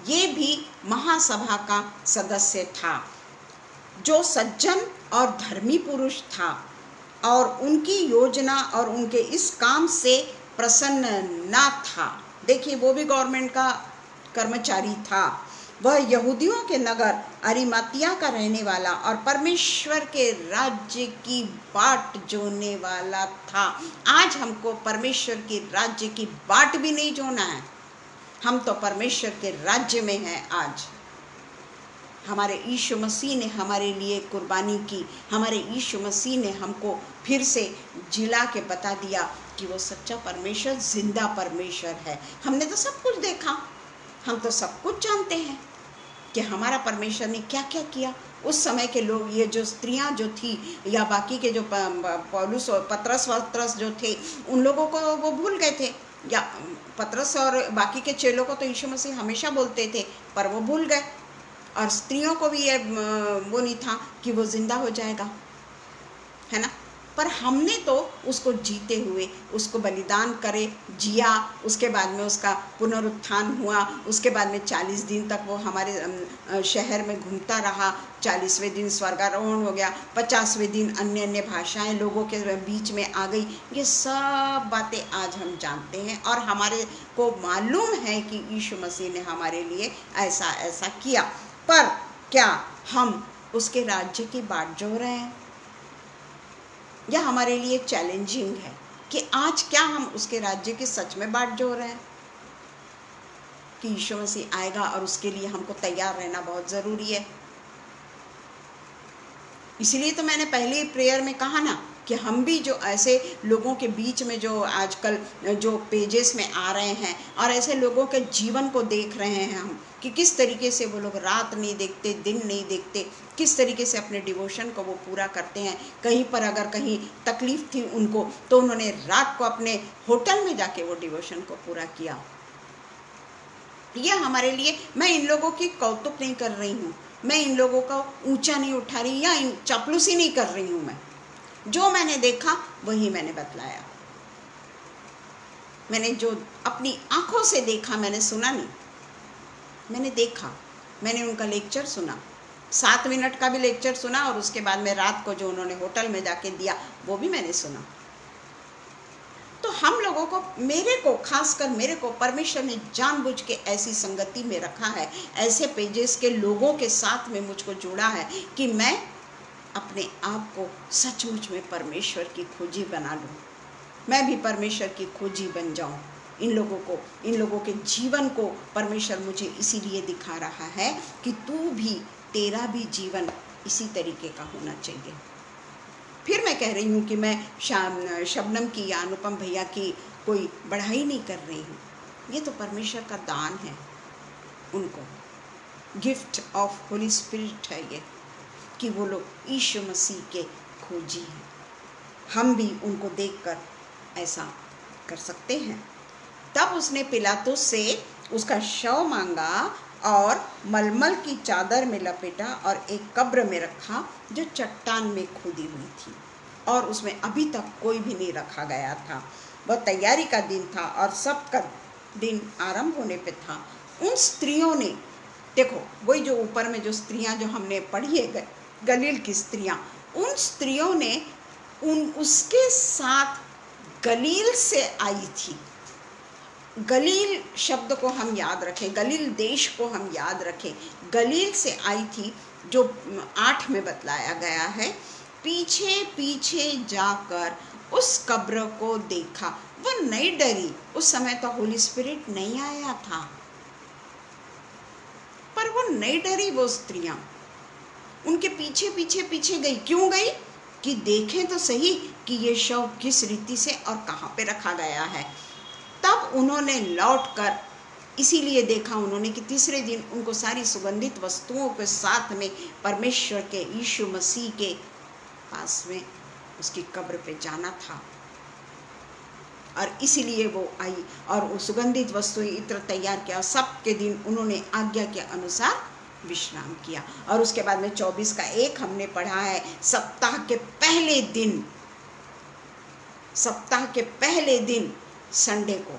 ये भी महासभा का सदस्य था, जो सज्जन और धर्मी पुरुष था और उनकी योजना और उनके इस काम से प्रसन्न ना था। देखिए वो भी गवर्नमेंट का कर्मचारी था। वह यहूदियों के नगर अरिमतिया का रहने वाला और परमेश्वर के राज्य की बाट जोने वाला था। आज हमको परमेश्वर के राज्य की बाट भी नहीं जोना है, हम तो परमेश्वर के राज्य में हैं। आज हमारे यीशु मसीह ने हमारे लिए कुर्बानी की, हमारे यीशु मसीह ने हमको फिर से जिला के बता दिया कि वो सच्चा परमेश्वर, जिंदा परमेश्वर है। हमने तो सब कुछ देखा, हम तो सब कुछ जानते हैं कि हमारा परमेश्वर ने क्या क्या किया। उस समय के लोग, ये जो स्त्रियां जो थी या बाकी के जो पौलुस और पतरस जो थे, उन लोगों को वो भूल गए थे, या पतरस और बाकी के चेलों को तो यीशु मसीह हमेशा बोलते थे, पर वो भूल गए। और स्त्रियों को भी ये वो नहीं था कि वो जिंदा हो जाएगा, है ना। पर हमने तो उसको जीते हुए, उसको बलिदान करे, जिया, उसके बाद में उसका पुनरुत्थान हुआ, उसके बाद में 40 दिन तक वो हमारे शहर में घूमता रहा। 40वें दिन स्वर्गारोहण हो गया, 50वें दिन अन्य अन्य भाषाएं लोगों के बीच में आ गई। ये सब बातें आज हम जानते हैं और हमारे को मालूम है कि यीशु मसीह ने हमारे लिए ऐसा ऐसा किया। पर क्या हम उसके राज्य की बाट जोह रहे हैं? यह हमारे लिए चैलेंजिंग है कि आज क्या हम उसके राज्य की सच में बाट जोह रहे हैं? कि यीशु मसीह आएगा और उसके लिए हमको तैयार रहना बहुत ज़रूरी है। इसलिए तो मैंने पहले प्रेयर में कहा ना कि हम भी जो ऐसे लोगों के बीच में जो आजकल जो पेजेस में आ रहे हैं और ऐसे लोगों के जीवन को देख रहे हैं हम कि किस तरीके से वो लोग रात नहीं देखते, दिन नहीं देखते, किस तरीके से अपने डिवोशन को वो पूरा करते हैं। कहीं पर अगर कहीं तकलीफ़ थी उनको तो उन्होंने रात को अपने होटल में जाके वो डिवोशन को पूरा किया। यह हमारे लिए, मैं इन लोगों की कौतुक नहीं कर रही हूँ, मैं इन लोगों का ऊंचा नहीं उठा रही या चापलूसी नहीं कर रही हूँ। मैं जो मैंने देखा वही मैंने बतलाया। मैंने जो अपनी आंखों से देखा, मैंने सुना नहीं, मैंने देखा। मैंने उनका लेक्चर सुना, 7 मिनट का भी लेक्चर सुना और उसके बाद में रात को जो उन्होंने होटल में जाके दिया वो भी मैंने सुना। तो हम लोगों को, मेरे को, खासकर मेरे को परमेश्वर ने जानबूझ के ऐसी संगति में रखा है, ऐसे पेजेस के लोगों के साथ में मुझको जोड़ा है कि मैं अपने आप को सचमुच में परमेश्वर की खोजी बना लूँ, मैं भी परमेश्वर की खोजी बन जाऊँ। इन लोगों के जीवन को परमेश्वर मुझे इसीलिए दिखा रहा है कि तेरा भी जीवन इसी तरीके का होना चाहिए। फिर मैं कह रही हूँ कि मैं शबनम की या अनुपम भैया की कोई बढ़ाई नहीं कर रही हूँ, ये तो परमेश्वर का दान है, उनको गिफ्ट ऑफ होली स्पिरिट है ये, कि वो लोग यीशु मसीह के खोजी हैं। हम भी उनको देखकर ऐसा कर सकते हैं। तब उसने पिलातुस से उसका शव मांगा और मलमल की चादर में लपेटा और एक कब्र में रखा जो चट्टान में खोदी हुई थी और उसमें अभी तक कोई भी नहीं रखा गया था। वह तैयारी का दिन था और सबका दिन आरंभ होने पे था। उन स्त्रियों ने, देखो वही जो ऊपर में जो स्त्रियां जो हमने पढ़ी है, गलील की स्त्रियां, उन स्त्रियों ने उसके साथ गलील से आई थी। गलील शब्द को हम याद रखें, गलील देश को हम याद रखें। गलील से आई थी, जो 8 में बतलाया गया है। पीछे पीछे जाकर उस कब्र को देखा। वो नहीं डरी, उस समय तो होली स्पिरिट नहीं आया था, पर वो नहीं डरी। वो स्त्रियां उनके पीछे पीछे पीछे गई। क्यों गई? कि देखें तो सही कि ये शव किस रीति से और कहाँ पे रखा गया है। तब उन्होंने लौटकर इसीलिए देखा उन्होंने कि तीसरे दिन उनको सारी सुगंधित वस्तुओं के साथ में परमेश्वर के यीशु मसीह के पास में उसकी कब्र पे जाना था, और इसीलिए वो आई और वो सुगंधित वस्तुएं इत्र तैयार किया। सबके दिन उन्होंने आज्ञा के अनुसार विश्राम किया। और उसके बाद में 24 का 1 हमने पढ़ा है, सप्ताह के पहले दिन संडे को,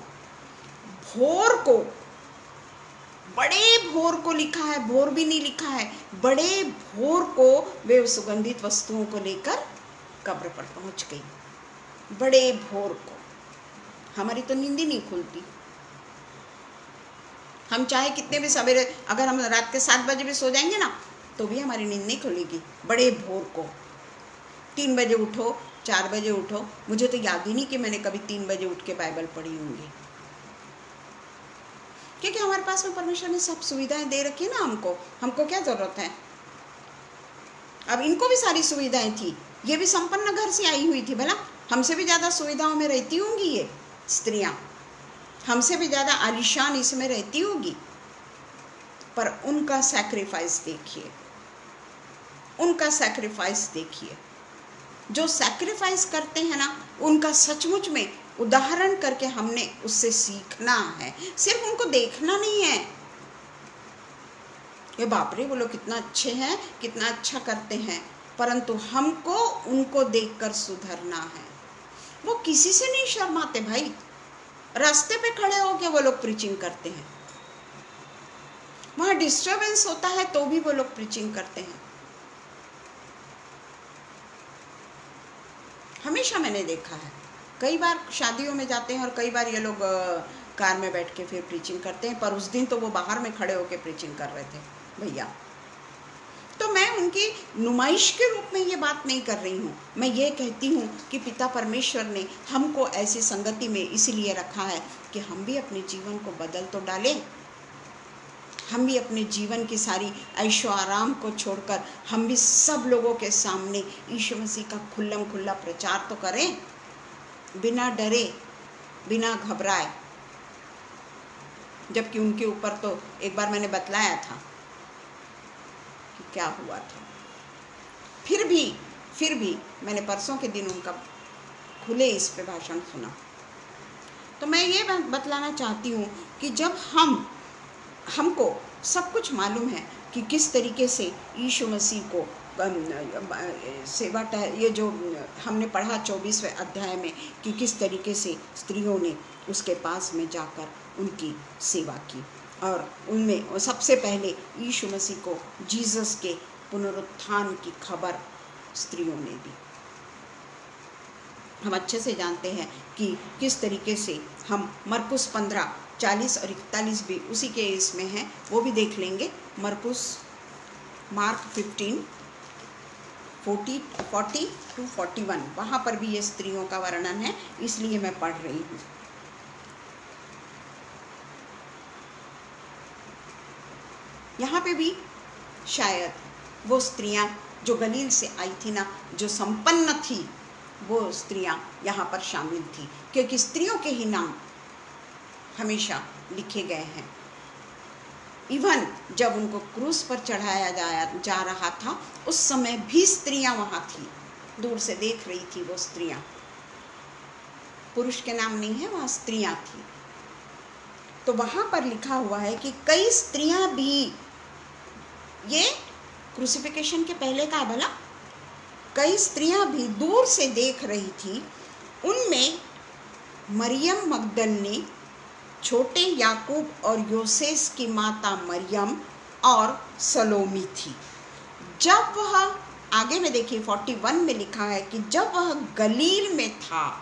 भोर को, बड़े भोर को लिखा है, भोर भी नहीं लिखा है, बड़े भोर को वे सुगंधित वस्तुओं को लेकर कब्र पर पहुंच गई। बड़े भोर को। हमारी तो नींद ही नहीं खुलती। हम चाहे कितने भी सवेरे, अगर हम रात के 7 बजे भी सो जाएंगे ना तो भी हमारी नींद नहीं खुलेगी। बड़े भोर को 3 बजे उठो, 4 बजे उठो। मुझे तो याद ही नहीं कि मैंने कभी 3 बजे उठ के बाइबल पढ़ी होंगी, क्योंकि हमारे पास में परमेश्वर ने सब सुविधाएं दे रखी है ना। हमको क्या जरूरत है? अब इनको भी सारी सुविधाएं थी, ये भी संपन्न घर से आई हुई थी। भला हमसे भी ज़्यादा सुविधाओं में रहती होंगी ये स्त्रियां, हमसे भी ज़्यादा आलीशान इसमें रहती होगी, पर उनका सैक्रिफाइस देखिए, उनका सैक्रिफाइस देखिए। जो सैक्रिफाइस करते हैं ना, उनका सचमुच में उदाहरण करके हमने उससे सीखना है, सिर्फ उनको देखना नहीं है। ये बाप रे, वो लोग कितना अच्छे हैं, कितना अच्छा करते हैं, परंतु हमको उनको देखकर सुधरना है। वो किसी से नहीं शर्माते भाई। रास्ते पे खड़े होके वो लोग प्रीचिंग करते हैं, वहाँ डिस्टर्बेंस होता है तो भी वो लोग प्रीचिंग करते हैं। हमेशा मैंने देखा है, कई बार शादियों में जाते हैं और कई बार ये लोग कार में बैठ के फिर प्रीचिंग करते हैं, पर उस दिन तो वो बाहर में खड़े होके प्रीचिंग कर रहे थे भैया। तो मैं उनकी नुमाइश के रूप में ये बात नहीं कर रही हूँ। मैं ये कहती हूँ कि पिता परमेश्वर ने हमको ऐसी संगति में इसीलिए रखा है कि हम भी अपने जीवन को बदल तो डालें, हम भी अपने जीवन की सारी ऐशो आराम को छोड़कर हम भी सब लोगों के सामने यीशु मसीह का खुल्लम खुल्ला प्रचार तो करें, बिना डरे, बिना घबराए। जबकि उनके ऊपर तो एक बार मैंने बतलाया था कि क्या हुआ था। फिर भी मैंने परसों के दिन उनका खुले इस पे भाषण सुना। तो मैं ये बतलाना चाहती हूँ कि जब हमको सब कुछ मालूम है कि किस तरीके से यीशु मसीह को सेवा, ये जो हमने पढ़ा 24वें अध्याय में कि किस तरीके से स्त्रियों ने उसके पास में जाकर उनकी सेवा की, और उनमें सबसे पहले यीशु मसीह को, जीसस के पुनरुत्थान की खबर स्त्रियों ने दी। हम अच्छे से जानते हैं कि किस तरीके से हम मरकुस 15:40 और 41 भी उसी के इसमें हैं, वो भी देख लेंगे। मार्क 15:40-41 वहाँ पर भी ये स्त्रियों का वर्णन है, इसलिए मैं पढ़ रही हूँ। यहाँ पे भी शायद वो स्त्रियाँ जो गलील से आई थी ना, जो संपन्न थी, वो स्त्रियाँ यहाँ पर शामिल थी, क्योंकि स्त्रियों के ही नाम हमेशा लिखे गए हैं। इवन जब उनको क्रूस पर चढ़ाया जा रहा था, उस समय भी स्त्रियाँ वहाँ थी, दूर से देख रही थी वो स्त्रियाँ। पुरुष के नाम नहीं है, वहाँ स्त्रियाँ थी। तो वहाँ पर लिखा हुआ है कि कई स्त्रियाँ भी, ये क्रूसिफिकेशन के पहले का भला, कई स्त्रियां भी दूर से देख रही थी। उनमें मरियम मगदलनी, छोटे याकूब और योसेस की माता मरियम और सलोमी थी। जब वह, आगे में देखिए 41 में लिखा है कि जब वह गलील में था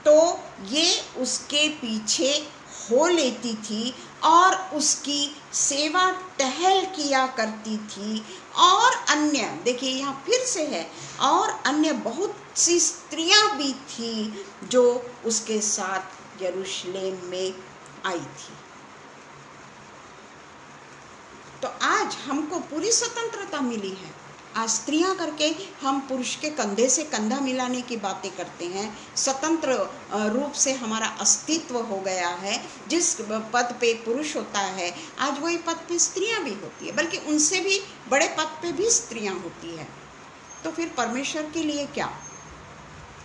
तो ये उसके पीछे हो लेती थी और उसकी सेवा टहल किया करती थी। और अन्य, देखिए यहाँ फिर से है, और अन्य बहुत सी स्त्रियां भी थी जो उसके साथ यरूशलेम में आई थी। तो आज हमको पूरी स्वतंत्रता मिली है। आज स्त्रियां करके हम पुरुष के कंधे से कंधा मिलाने की बातें करते हैं। स्वतंत्र रूप से हमारा अस्तित्व हो गया है। जिस पद पे पुरुष होता है, आज वही पद पे स्त्रियां भी होती है, बल्कि उनसे भी बड़े पद पे भी स्त्रियां होती है। तो फिर परमेश्वर के लिए क्या,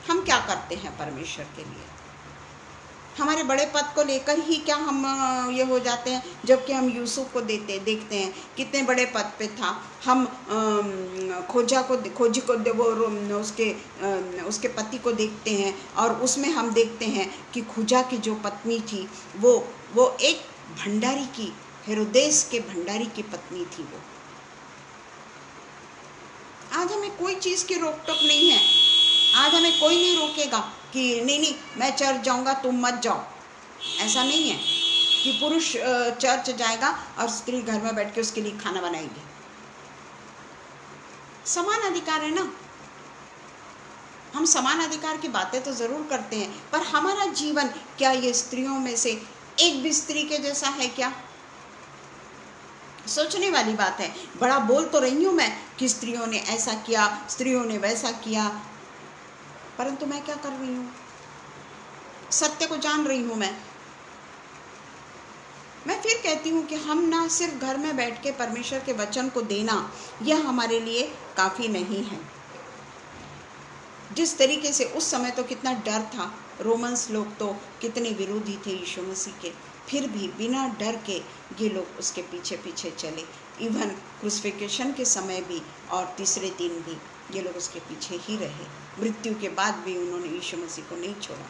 हम क्या करते हैं परमेश्वर के लिए? हमारे बड़े पद को लेकर ही क्या हम ये हो जाते हैं? जबकि हम यूसुफ को देखते हैं कितने बड़े पद पे था। हम खोजी को वो उसके पति को देखते हैं, और उसमें हम देखते हैं कि खोजा की जो पत्नी थी वो एक भंडारी की, हेरोदेस के भंडारी की पत्नी थी वो। आज हमें कोई चीज़ की रोक टोक नहीं है। आज हमें कोई नहीं रोकेगा कि नहीं मैं चर्च जाऊंगा तुम मत जाओ। ऐसा नहीं है कि पुरुष चर्च जाएगा और स्त्री घर में बैठ के उसके लिए खाना बनाएगी। समान अधिकार है ना। हम समान अधिकार की बातें तो जरूर करते हैं, पर हमारा जीवन क्या ये स्त्रियों में से एक भी स्त्री के जैसा है क्या? सोचने वाली बात है। बड़ा बोल तो रही हूं मैं कि स्त्रियों ने ऐसा किया, स्त्रियों ने वैसा किया, परंतु मैं क्या कर रही हूँ? सत्य को जान रही हूँ मैं फिर कहती हूँ कि हम ना सिर्फ घर में बैठ के परमेश्वर के वचन को देना, यह हमारे लिए काफ़ी नहीं है। जिस तरीके से उस समय तो कितना डर था, रोमन्स लोग तो कितने विरोधी थे यीशु मसीह के, फिर भी बिना डर के ये लोग उसके पीछे पीछे चले। इवन क्रूसिफिकेशन के समय भी और तीसरे दिन भी ये लोग उसके पीछे ही रहे। मृत्यु के बाद भी उन्होंने यीशु मसीह को नहीं छोड़ा।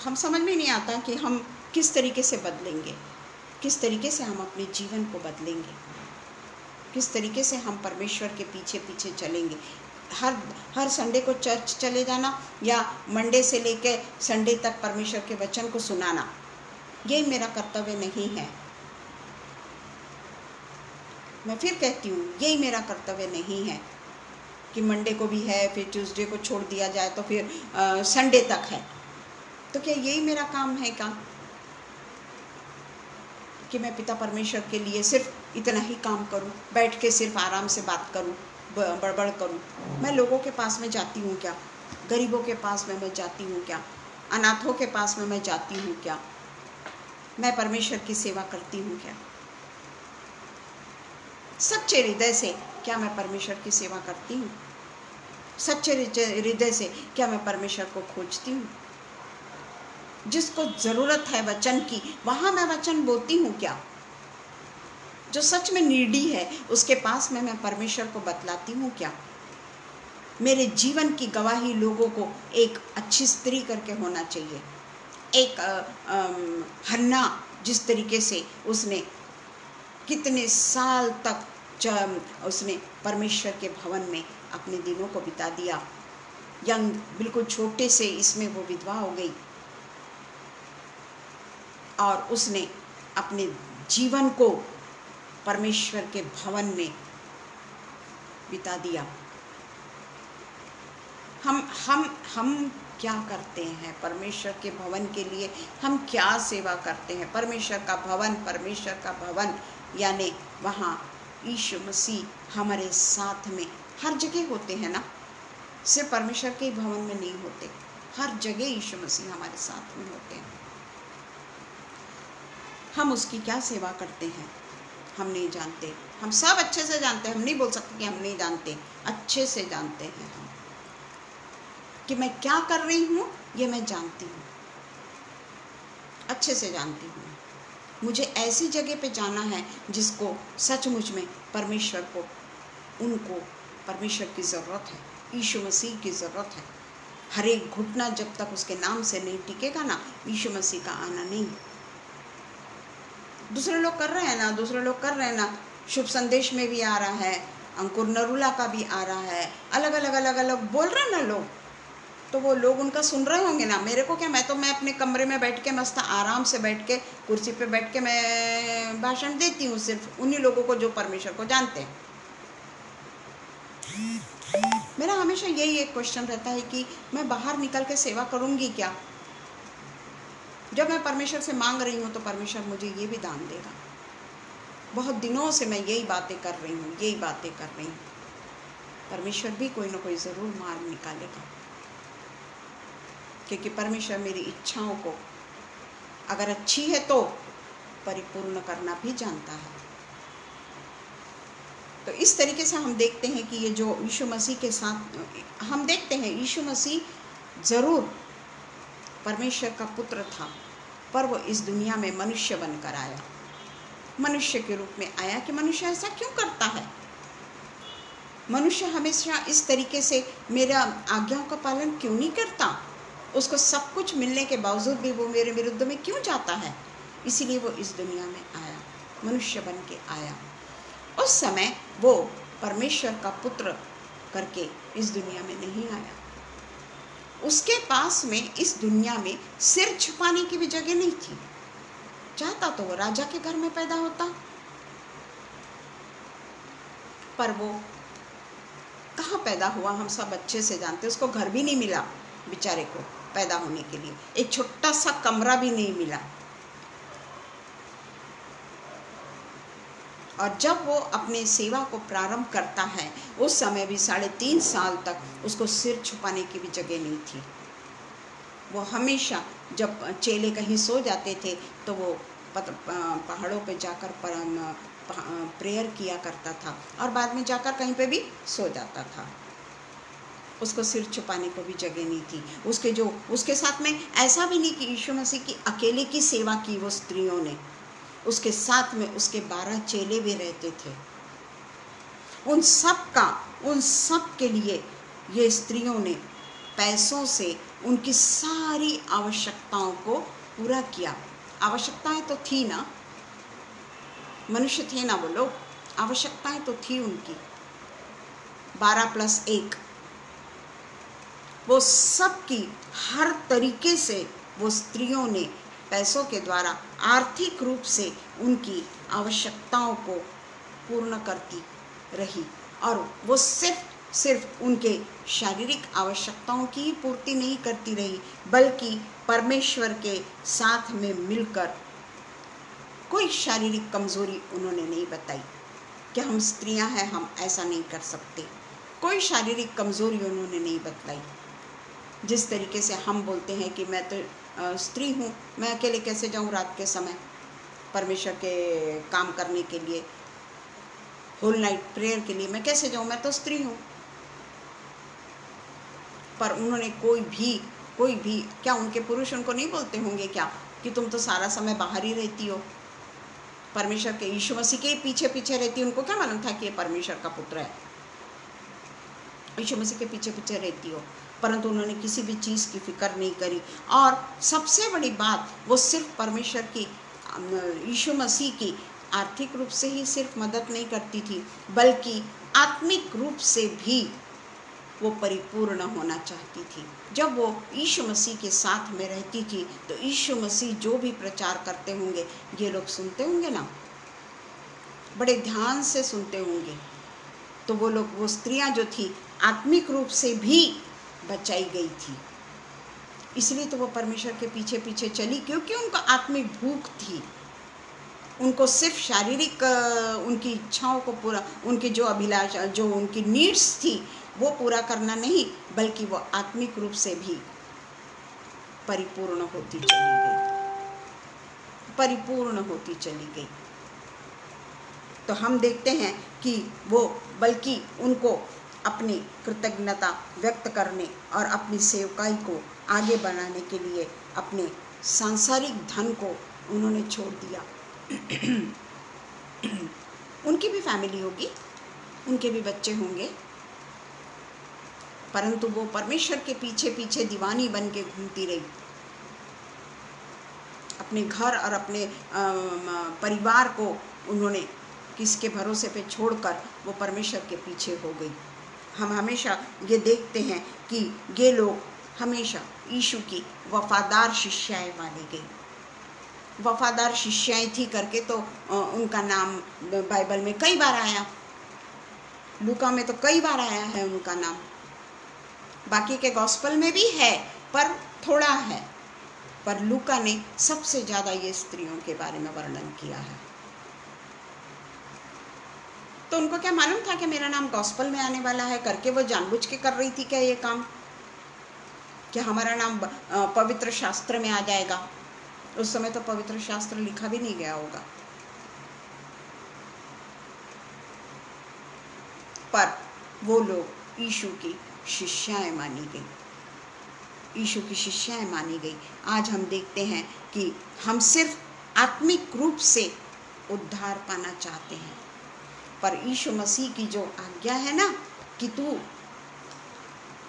हम समझ में नहीं आता कि हम किस तरीके से बदलेंगे, किस तरीके से हम अपने जीवन को बदलेंगे, किस तरीके से हम परमेश्वर के पीछे पीछे चलेंगे। हर संडे को चर्च चले जाना या मंडे से लेके संडे तक परमेश्वर के वचन को सुनाना, ये मेरा कर्तव्य नहीं है। मैं फिर कहती हूँ, यही मेरा कर्तव्य नहीं है कि मंडे को भी है, फिर ट्यूसडे को छोड़ दिया जाए तो फिर संडे तक है। तो क्या यही मेरा काम है क्या कि मैं पिता परमेश्वर के लिए सिर्फ इतना ही काम करूं, बैठ के सिर्फ आराम से बात करूं, बड़बड़ करूं? मैं लोगों के पास में जाती हूं क्या? गरीबों के पास में मैं जाती हूं क्या? अनाथों के पास में मैं जाती हूं क्या? मैं परमेश्वर की सेवा करती हूं क्या? सच्चे हृदय से क्या मैं परमेश्वर की सेवा करती हूँ? सच्चे हृदय से क्या मैं परमेश्वर को खोजती हूँ? जिसको जरूरत है वचन की, वहां मैं वचन बोलती हूँ क्या? जो सच में नीडी है उसके पास में मैं परमेश्वर को बतलाती हूँ क्या? मेरे जीवन की गवाही लोगों को एक अच्छी स्त्री करके होना चाहिए। एक हन्ना जिस तरीके से उसने कितने साल तक उसने परमेश्वर के भवन में अपने दिनों को बिता दिया, यंग बिल्कुल छोटे से इसमें वो विधवा हो गई और उसने अपने जीवन को परमेश्वर के भवन में बिता दिया। हम क्या करते हैं परमेश्वर के भवन के लिए? हम क्या सेवा करते हैं? परमेश्वर का भवन यानी वहाँ यीशु मसीह हमारे साथ में हर जगह होते हैं ना, सिर्फ परमेश्वर के भवन में नहीं होते, हर जगह यीशु मसीह हमारे साथ में होते हैं। हम उसकी क्या सेवा करते हैं हम नहीं जानते। हम सब अच्छे से जानते हैं, हम नहीं बोल सकते कि हम नहीं जानते, अच्छे से जानते हैं हम कि मैं क्या कर रही हूँ, ये मैं जानती हूँ, अच्छे से जानती हूँ। मुझे ऐसी जगह पे जाना है जिसको सचमुच में परमेश्वर को, उनको परमेश्वर की ज़रूरत है, यीशु मसीह की ज़रूरत है। हर एक घुटना जब तक उसके नाम से नहीं टिकेगा ना, यीशु मसीह का आना नहीं। दूसरे लोग कर रहे हैं ना, शुभ संदेश में भी आ रहा है, अंकुर नरूला का भी आ रहा है, अलग अलग बोल रहे हैं ना लोग, तो वो लोग उनका सुन रहे होंगे ना। मेरे को क्या, मैं अपने कमरे में बैठ के मस्त आराम से बैठ के कुर्सी पे बैठ के मैं भाषण देती हूँ, सिर्फ उन्हीं लोगों को जो परमेश्वर को जानते हैं। मेरा हमेशा यही एक क्वेश्चन रहता है कि मैं बाहर निकल के सेवा करूँगी क्या? जब मैं परमेश्वर से मांग रही हूँ तो परमेश्वर मुझे ये भी दान देगा। बहुत दिनों से मैं यही बातें कर रही हूँ, परमेश्वर भी कोई ना कोई ज़रूर मार्ग निकालेगा, क्योंकि परमेश्वर मेरी इच्छाओं को अगर अच्छी है तो परिपूर्ण करना भी जानता है। तो इस तरीके से हम देखते हैं कि ये जो यीशु मसीह के साथ हम देखते हैं, यीशु मसीह ज़रूर परमेश्वर का पुत्र था, पर वो इस दुनिया में मनुष्य बनकर आया, मनुष्य के रूप में आया। कि मनुष्य ऐसा क्यों करता है? मनुष्य हमेशा इस तरीके से मेरा आज्ञाओं का पालन क्यों नहीं करता? उसको सब कुछ मिलने के बावजूद भी वो मेरे विरुद्ध में क्यों जाता है? इसीलिए वो इस दुनिया में आया, मनुष्य बन के आया। उस समय वो परमेश्वर का पुत्र करके इस दुनिया में नहीं आया। उसके पास में इस दुनिया में सिर छुपाने की भी जगह नहीं थी। चाहता तो वो राजा के घर में पैदा होता, पर वो कहाँ पैदा हुआ हम सब अच्छे से जानते। उसको घर भी नहीं मिला बेचारे को पैदा होने के लिए, एक छोटा सा कमरा भी नहीं मिला। और जब वो अपने सेवा को प्रारंभ करता है, उस समय भी 3.5 साल तक उसको सिर छुपाने की भी जगह नहीं थी। वो हमेशा जब चेले कहीं सो जाते थे तो वो पहाड़ों पे जाकर प्रेयर किया करता था और बाद में जाकर कहीं पे भी सो जाता था। उसको सिर छुपाने को भी जगह नहीं थी। उसके साथ में ऐसा भी नहीं कि यीशु मसीह की अकेले की सेवा की वो स्त्रियों ने, उसके साथ में उसके 12 चेले भी रहते थे। उन सब के लिए ये स्त्रियों ने पैसों से उनकी सारी आवश्यकताओं को पूरा किया। आवश्यकताएं तो थी ना, मनुष्य थे ना वो लोग, आवश्यकताएं तो थी उनकी। 12+1 वो सब की हर तरीके से वो स्त्रियों ने पैसों के द्वारा आर्थिक रूप से उनकी आवश्यकताओं को पूर्ण करती रही। और वो सिर्फ सिर्फ उनके शारीरिक आवश्यकताओं की पूर्ति नहीं करती रही, बल्कि परमेश्वर के साथ में मिलकर कोई शारीरिक कमजोरी उन्होंने नहीं बताई कि हम स्त्रियां हैं, हम ऐसा नहीं कर सकते। कोई शारीरिक कमजोरी उन्होंने नहीं बतलाई। जिस तरीके से हम बोलते हैं कि मैं तो स्त्री हूँ, मैं अकेले कैसे जाऊँ रात के समय परमेश्वर के काम करने के लिए, होल नाइट प्रेयर के लिए मैं कैसे जाऊँ, मैं तो स्त्री हूँ। पर उन्होंने कोई भी क्या उनके पुरुष उनको नहीं बोलते होंगे क्या कि तुम तो सारा समय बाहर ही रहती हो, परमेश्वर के यीशु मसीह के पीछे पीछे रहती। उनको क्या मालूम था कि ये परमेश्वर का पुत्र है, यीशु मसीह के पीछे पीछे रहती हो। परंतु उन्होंने किसी भी चीज़ की फिक्र नहीं करी। और सबसे बड़ी बात, वो सिर्फ परमेश्वर की, यीशु मसीह की आर्थिक रूप से ही सिर्फ मदद नहीं करती थी, बल्कि आत्मिक रूप से भी वो परिपूर्ण होना चाहती थी। जब वो यीशु मसीह के साथ में रहती थी तो यीशु मसीह जो भी प्रचार करते होंगे ये लोग सुनते होंगे ना, बड़े ध्यान से सुनते होंगे। तो वो स्त्रियां जो थी आत्मिक रूप से भी बचाई गई थी। इसलिए तो वो परमेश्वर के पीछे पीछे चली, क्योंकि उनको आत्मिक भूख थी। उनको सिर्फ शारीरिक उनकी इच्छाओं को पूरा, उनकी जो अभिलाषा, जो उनकी नीड्स थी वो पूरा करना नहीं, बल्कि वो आत्मिक रूप से भी परिपूर्ण होती चली गई। तो हम देखते हैं कि वो बल्कि उनको अपनी कृतज्ञता व्यक्त करने और अपनी सेवकाई को आगे बढ़ाने के लिए अपने सांसारिक धन को उन्होंने छोड़ दिया। उनकी भी फैमिली होगी, उनके भी बच्चे होंगे, परंतु वो परमेश्वर के पीछे पीछे दीवानी बन के घूमती रही। अपने घर और अपने परिवार को उन्होंने किसके भरोसे पे छोड़कर वो परमेश्वर के पीछे हो गई। हम हमेशा ये देखते हैं कि ये लोग हमेशा यीशु की वफादार शिष्याएं मानी गई। वफादार शिष्याएं थी करके तो उनका नाम बाइबल में कई बार आया, लूका में तो कई बार आया है उनका नाम, बाकी के गॉस्पल में भी है पर थोड़ा है, पर लूका ने सबसे ज़्यादा ये स्त्रियों के बारे में वर्णन किया है। तो उनको क्या मालूम था कि मेरा नाम गॉस्पल में आने वाला है करके वो जानबूझ के कर रही थी क्या ये काम, कि हमारा नाम पवित्र शास्त्र में आ जाएगा। उस समय तो पवित्र शास्त्र लिखा भी नहीं गया होगा, पर वो लोग यीशु की शिष्याएं मानी गई, यीशु की शिष्याएं मानी गई। आज हम देखते हैं कि हम सिर्फ आत्मिक रूप से उद्धार पाना चाहते हैं, पर यीशु मसीह की जो आज्ञा है ना कि तू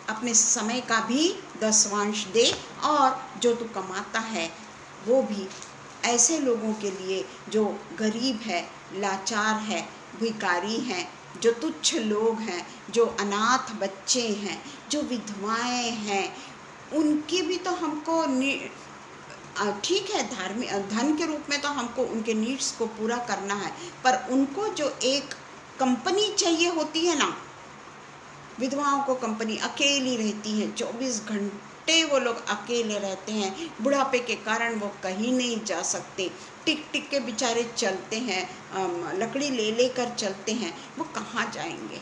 अपने समय का भी 10वांश दे और जो तू कमाता है वो भी ऐसे लोगों के लिए जो गरीब है, लाचार है, भिखारी हैं, जो तुच्छ लोग हैं, जो अनाथ बच्चे हैं, जो विधवाएं हैं, उनकी भी तो हमको ठीक है धार्मिक धन के रूप में तो हमको उनके नीड्स को पूरा करना है, पर उनको जो एक कंपनी चाहिए होती है ना, विधवाओं को कंपनी, अकेली रहती है, 24 घंटे वो लोग अकेले रहते हैं, बुढ़ापे के कारण वो कहीं नहीं जा सकते, टिक टिक के बेचारे चलते हैं, लकड़ी ले लेकर चलते हैं, वो कहाँ जाएंगे,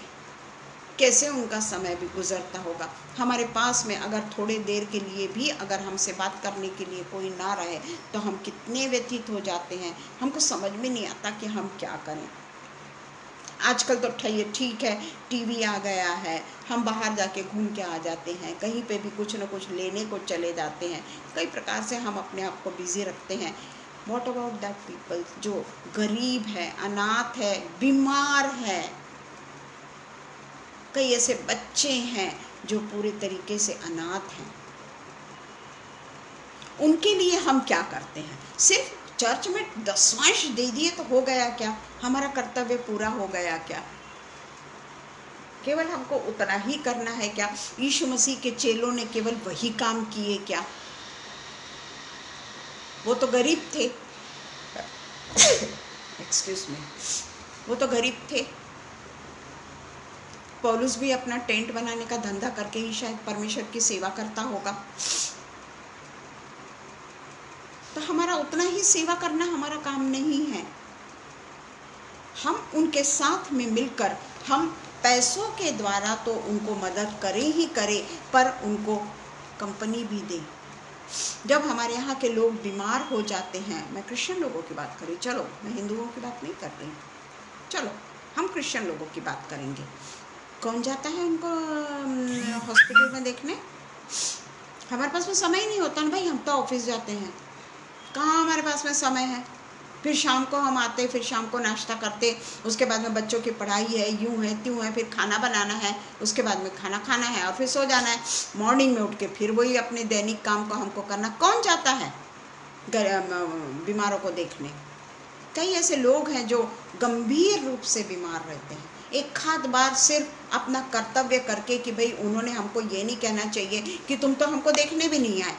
कैसे उनका समय भी गुजरता होगा। हमारे पास में अगर थोड़े देर के लिए भी अगर हमसे बात करने के लिए कोई ना रहे तो हम कितने व्यथित हो जाते हैं, हमको समझ में नहीं आता कि हम क्या करें। आजकल तो ठीक है, टीवी आ गया है, हम बाहर जाके घूम के आ जाते हैं, कहीं पे भी कुछ न कुछ लेने को चले जाते हैं, कई प्रकार से हम अपने आप को बिजी रखते हैं। व्हाट अबाउट दैट पीपल जो गरीब है, अनाथ है, बीमार है, कई ऐसे बच्चे हैं जो पूरे तरीके से अनाथ हैं, उनके लिए हम क्या करते हैं? सिर्फ चर्च में 10वांश दे दिए तो हो गया क्या? हमारा कर्तव्य पूरा हो गया क्या? केवल हमको उतना ही करना है क्या? यीशु मसीह के चेलों ने केवल वही काम किए क्या? वो तो गरीब थे, एक्सक्यूज मी, वो तो गरीब थे, पौलुस भी अपना टेंट बनाने का धंधा करके ही शायद परमेश्वर की सेवा करता होगा। तो हमारा उतना ही सेवा करना हमारा काम नहीं है। हम उनके साथ में मिलकर हम पैसों के द्वारा तो उनको मदद करें ही करें, पर उनको कंपनी भी दें। जब हमारे यहाँ के लोग बीमार हो जाते हैं, मैं क्रिश्चियन लोगों की बात करी, चलो मैं हिंदुओं की बात नहीं कर रही, चलो हम क्रिश्चियन लोगों की बात करेंगे। कौन जाता है उनको हॉस्पिटल में देखने? हमारे पास में समय ही नहीं होता ना भाई, हम तो ऑफिस जाते हैं, कहाँ हमारे पास में समय है। फिर शाम को हम आते, फिर शाम को नाश्ता करते, उसके बाद में बच्चों की पढ़ाई है, यूँ है त्यों है, फिर खाना बनाना है, उसके बाद में खाना खाना है और फिर सो जाना है। मॉर्निंग में उठ के फिर वही अपने दैनिक काम को हमको करना। कौन जाता है बीमारों को देखने? कई ऐसे लोग हैं जो गंभीर रूप से बीमार रहते हैं, एक आध बार सिर्फ अपना कर्तव्य करके कि भाई उन्होंने हमको ये नहीं कहना चाहिए कि तुम तो हमको देखने भी नहीं आए।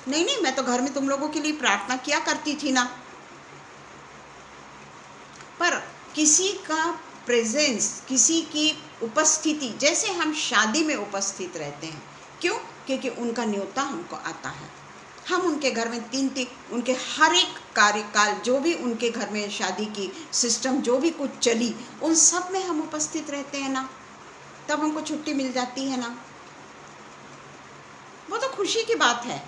नहीं, मैं तो घर में तुम लोगों के लिए प्रार्थना किया करती थी ना। पर किसी का प्रेजेंस, किसी की उपस्थिति, जैसे हम शादी में उपस्थित रहते हैं, क्यों? क्योंकि उनका न्योता हमको आता है। हम उनके घर में तीन उनके हर एक कार्यकाल, जो भी उनके घर में शादी की सिस्टम जो भी कुछ चली, उन सब में हम उपस्थित रहते हैं ना, तब हमको छुट्टी मिल जाती है ना। वो तो खुशी की बात है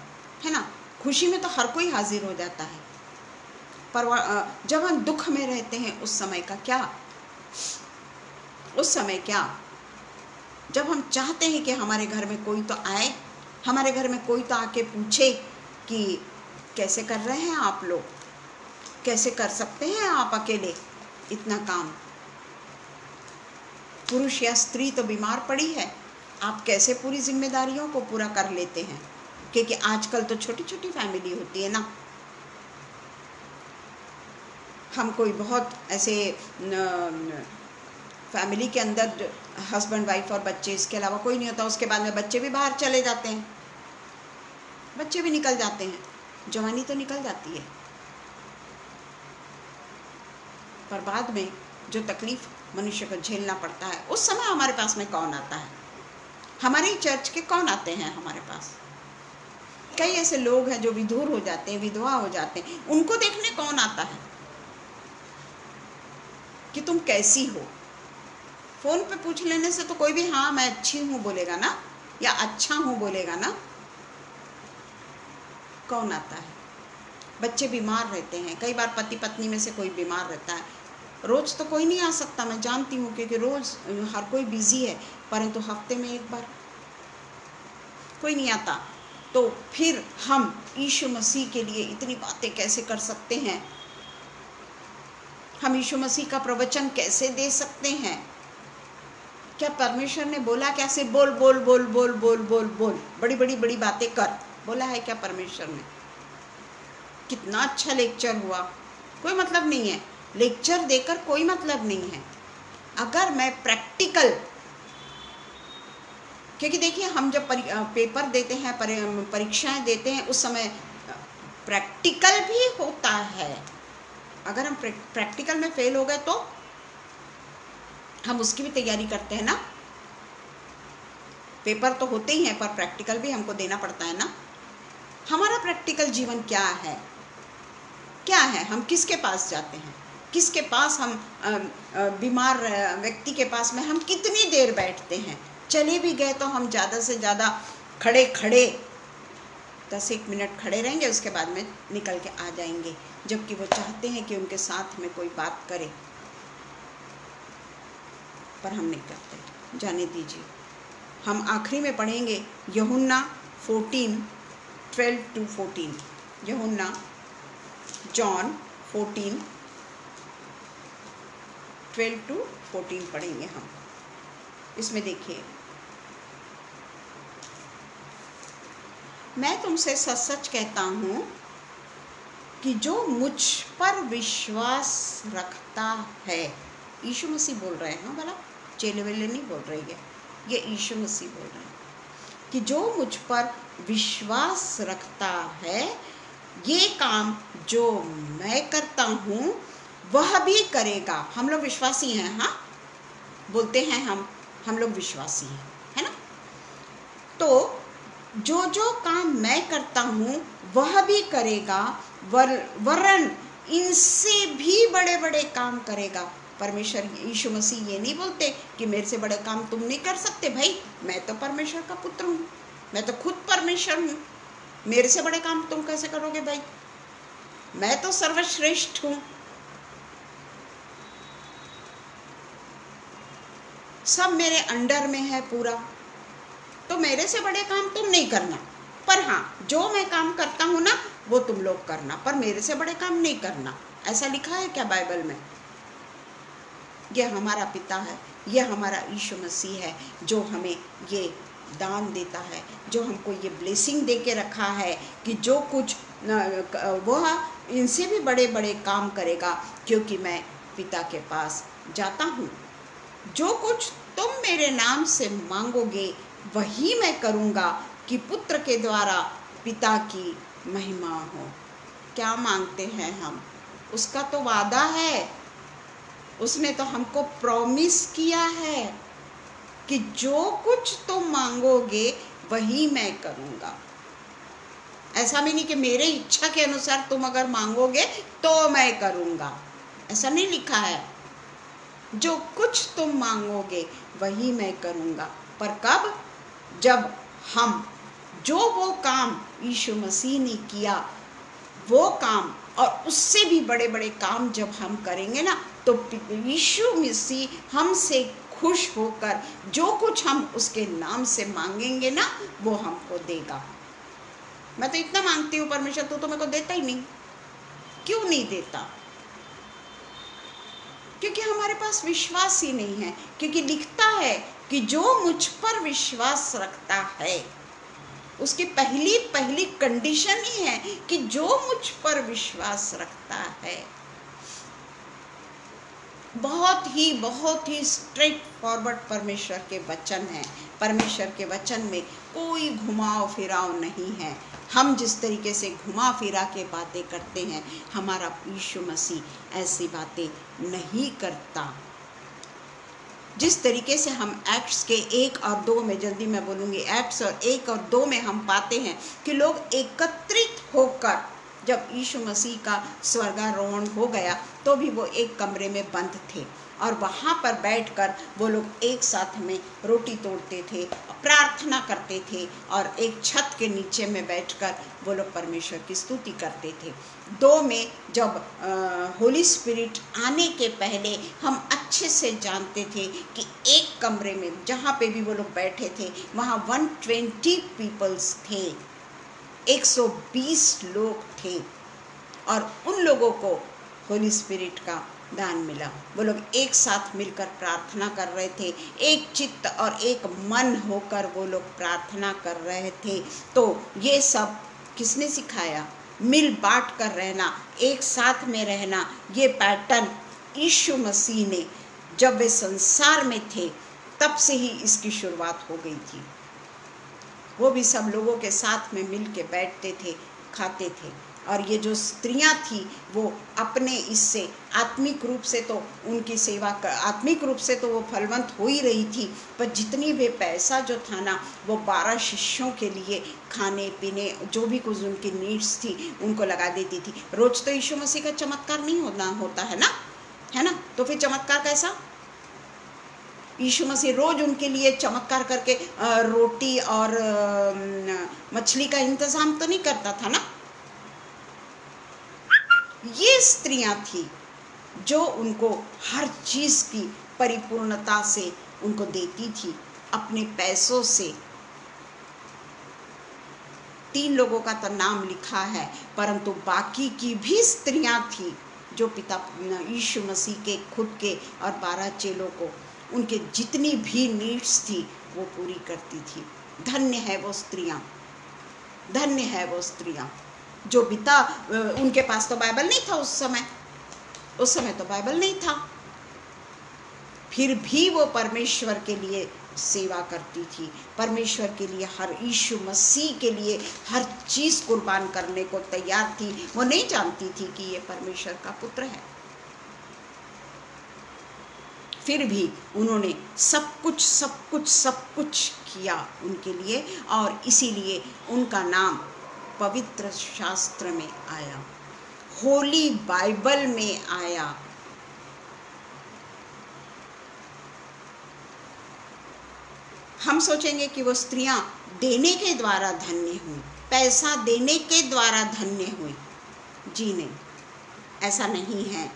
ना। खुशी में तो हर कोई हाजिर हो जाता है, पर जब हम दुख में रहते हैं उस समय का क्या? उस समय क्या? जब हम चाहते हैं कि हमारे घर में कोई तो आए, हमारे घर में कोई तो आके पूछे कि कैसे कर रहे हैं आप लोग, कैसे कर सकते हैं आप अकेले इतना काम? पुरुष या स्त्री तो बीमार पड़ी है, आप कैसे पूरी जिम्मेदारियों को पूरा कर लेते हैं? क्योंकि आजकल तो छोटी छोटी फैमिली होती है ना। हम कोई बहुत ऐसे फैमिली के अंदर हस्बैंड वाइफ और बच्चे, इसके अलावा कोई नहीं होता। उसके बाद में बच्चे भी बाहर चले जाते हैं, बच्चे भी निकल जाते हैं, जवानी तो निकल जाती है, पर बाद में जो तकलीफ मनुष्य को झेलना पड़ता है, उस समय हमारे पास में कौन आता है? हमारे चर्च के कौन आते हैं हमारे पास? कई ऐसे लोग हैं जो विधुर हो जाते हैं, विधवा हो जाते हैं, उनको देखने कौन आता है कि तुम कैसी हो? फोन पे पूछ लेने से तो कोई भी हाँ मैं अच्छी हूँ बोलेगा ना, या अच्छा हूँ बोलेगा ना। कौन आता है? बच्चे बीमार रहते हैं, कई बार पति पत्नी में से कोई बीमार रहता है। रोज तो कोई नहीं आ सकता, मैं जानती हूँ, क्योंकि रोज हर कोई बिजी है, परंतु हफ्ते में एक बार कोई नहीं आता। तो फिर हम यीशु मसीह के लिए इतनी बातें कैसे कर सकते हैं? हम यीशु मसीह का प्रवचन कैसे दे सकते हैं? क्या परमेश्वर ने बोला कैसे बोल बोल बोल बोल बोल बोल बोल बड़ी बड़ी बड़ी बातें कर, बोला है क्या परमेश्वर ने? कितना अच्छा लेक्चर हुआ, कोई मतलब नहीं है, लेक्चर देकर कोई मतलब नहीं है। अगर मैं प्रैक्टिकल, क्योंकि देखिए हम जब पेपर देते हैं, परीक्षाएं देते हैं, उस समय प्रैक्टिकल भी होता है। अगर हम प्रैक्टिकल में फेल हो गए तो हम उसकी भी तैयारी करते हैं ना। पेपर तो होते ही हैं, पर प्रैक्टिकल भी हमको देना पड़ता है ना। हमारा प्रैक्टिकल जीवन क्या है? क्या है? हम किसके पास जाते हैं? किसके पास हम बीमार व्यक्ति के पास में हम कितनी देर बैठते हैं? चले भी गए तो हम ज़्यादा से ज़्यादा खड़े 10-1 मिनट खड़े रहेंगे, उसके बाद में निकल के आ जाएंगे, जबकि वो चाहते हैं कि उनके साथ में कोई बात करे, पर हम नहीं करते। जाने दीजिए। हम आखिरी में पढ़ेंगे यूहन्ना 14:12-14। यूहन्ना, जॉन 14:12-14 पढ़ेंगे हम। इसमें देखिए, मैं तुमसे सच सच कहता हूँ कि जो मुझ पर विश्वास रखता है, यीशु मसीह बोल रहे हैं, भला चेले वेले नहीं बोल रही है, ये यीशु मसीह बोल रहे हैं कि जो मुझ पर विश्वास रखता है, ये काम जो मैं करता हूँ वह भी करेगा। हम लोग विश्वासी हैं, हाँ बोलते हैं हम हम लोग विश्वासी हैं, है ना। तो जो जो काम मैं करता हूँ वह भी करेगा, वरन इनसे भी बड़े बड़े काम करेगा। परमेश्वर यीशु मसीह ये नहीं बोलते कि मेरे से बड़े काम तुम नहीं कर सकते। भाई मैं तो परमेश्वर का पुत्र हूँ, मैं तो खुद परमेश्वर हूँ, मेरे से बड़े काम तुम कैसे करोगे भाई, मैं तो सर्वश्रेष्ठ हूँ। सब मेरे अंडर में है पूरा, तो मेरे से बड़े काम तुम नहीं करना। पर हाँ, जो मैं काम करता हूँ ना वो तुम लोग करना, पर मेरे से बड़े काम नहीं करना। ऐसा लिखा है क्या बाइबल में? ये हमारा पिता है, ये हमारा यीशु मसीह है जो हमें ये दान देता है, जो हमको ये ब्लेसिंग दे के रखा है कि जो कुछ वह इनसे भी बड़े बड़े काम करेगा, क्योंकि मैं पिता के पास जाता हूँ। जो कुछ तुम मेरे नाम से मांगोगे वही मैं करूँगा, कि पुत्र के द्वारा पिता की महिमा हो। क्या मांगते हैं हम? उसका तो वादा है, उसने तो हमको प्रॉमिस किया है कि जो कुछ तुम मांगोगे वही मैं करूँगा। ऐसा भी नहीं कि मेरे इच्छा के अनुसार तुम अगर मांगोगे तो मैं करूँगा, ऐसा नहीं लिखा है। जो कुछ तुम मांगोगे वही मैं करूँगा। पर कब? जब हम जो वो काम यीशु मसीह ने किया वो काम और उससे भी बड़े बड़े काम जब हम करेंगे ना, तो यीशु मसीह हमसे खुश होकर जो कुछ हम उसके नाम से मांगेंगे ना वो हमको देगा। मैं तो इतना मांगती हूँ परमेश्वर, तो मेरे को देता ही नहीं। क्यों नहीं देता? क्योंकि हमारे पास विश्वास ही नहीं है। क्योंकि लिखता है कि जो मुझ पर विश्वास रखता है, उसकी पहली कंडीशन ही है कि जो मुझ पर विश्वास रखता है। बहुत ही स्ट्रेट फॉरवर्ड परमेश्वर के वचन है। परमेश्वर के वचन में कोई घुमाव फिराव नहीं है। हम जिस तरीके से घुमा फिरा के बातें करते हैं, हमारा यीशु मसीह ऐसी बातें नहीं करता। जिस तरीके से हम एक्ट्स के 1 और 2 में, जल्दी मैं बोलूँगी, एक्ट्स और 1 और 2 में हम पाते हैं कि लोग एकत्रित होकर, जब यीशु मसीह का स्वर्गारोहण हो गया तो भी वो एक कमरे में बंद थे और वहाँ पर बैठकर वो लोग एक साथ में रोटी तोड़ते थे, प्रार्थना करते थे और एक छत के नीचे में बैठकर वो लोग परमेश्वर की स्तुति करते थे। 2 में जब होली स्पिरिट आने के पहले हम अच्छे से जानते थे कि एक कमरे में जहाँ पे भी वो लोग बैठे थे वहाँ 120 पीपल्स थे, 120 लोग थे और उन लोगों को होली स्पिरिट का दान मिला। वो लोग एक साथ मिलकर प्रार्थना कर रहे थे, एक चित्त और एक मन होकर वो लोग प्रार्थना कर रहे थे। तो ये सब किसने सिखाया? मिल बांट कर रहना, एक साथ में रहना। ये पैटर्न यीशु मसीह ने जब वे संसार में थे तब से ही इसकी शुरुआत हो गई थी। वो भी सब लोगों के साथ में मिल के बैठते थे, खाते थे। और ये जो स्त्रियां थी वो अपने इससे आत्मिक रूप से तो उनकी सेवा आत्मिक रूप से तो वो फलवंत हो ही रही थी, पर जितनी भी पैसा जो था ना वो 12 शिष्यों के लिए खाने पीने जो भी कुछ उनकी नीड्स थी उनको लगा देती थी। रोज तो यीशु मसीह का चमत्कार नहीं होता है ना, तो फिर चमत्कार कैसा? यीशु मसीह रोज उनके लिए चमत्कार करके रोटी और मछली का इंतजाम तो नहीं करता था ना। ये स्त्रियां थी जो उनको हर चीज की परिपूर्णता से उनको देती थी अपने पैसों से। 3 लोगों का तो नाम लिखा है, परंतु बाकी की भी स्त्रियां थी जो पिता यीशु मसीह के खुद के और 12 चेलों को उनके जितनी भी नीड्स थी वो पूरी करती थी। धन्य है वो स्त्रियां, धन्य है वो स्त्रियां जो पिता, उनके पास तो बाइबल नहीं था उस समय तो बाइबल नहीं था, फिर भी वो परमेश्वर के लिए सेवा करती थी, परमेश्वर के लिए हर यीशु मसीह के लिए हर चीज कुर्बान करने को तैयार थी। वो नहीं जानती थी कि ये परमेश्वर का पुत्र है। फिर भी उन्होंने सब कुछ किया उनके लिए, और इसीलिए उनका नाम पवित्र शास्त्र में आया, होली बाइबल में आया। हम सोचेंगे कि वो स्त्रियां देने के द्वारा धन्य हुई, पैसा देने के द्वारा धन्य हुई। जी नहीं, ऐसा नहीं है,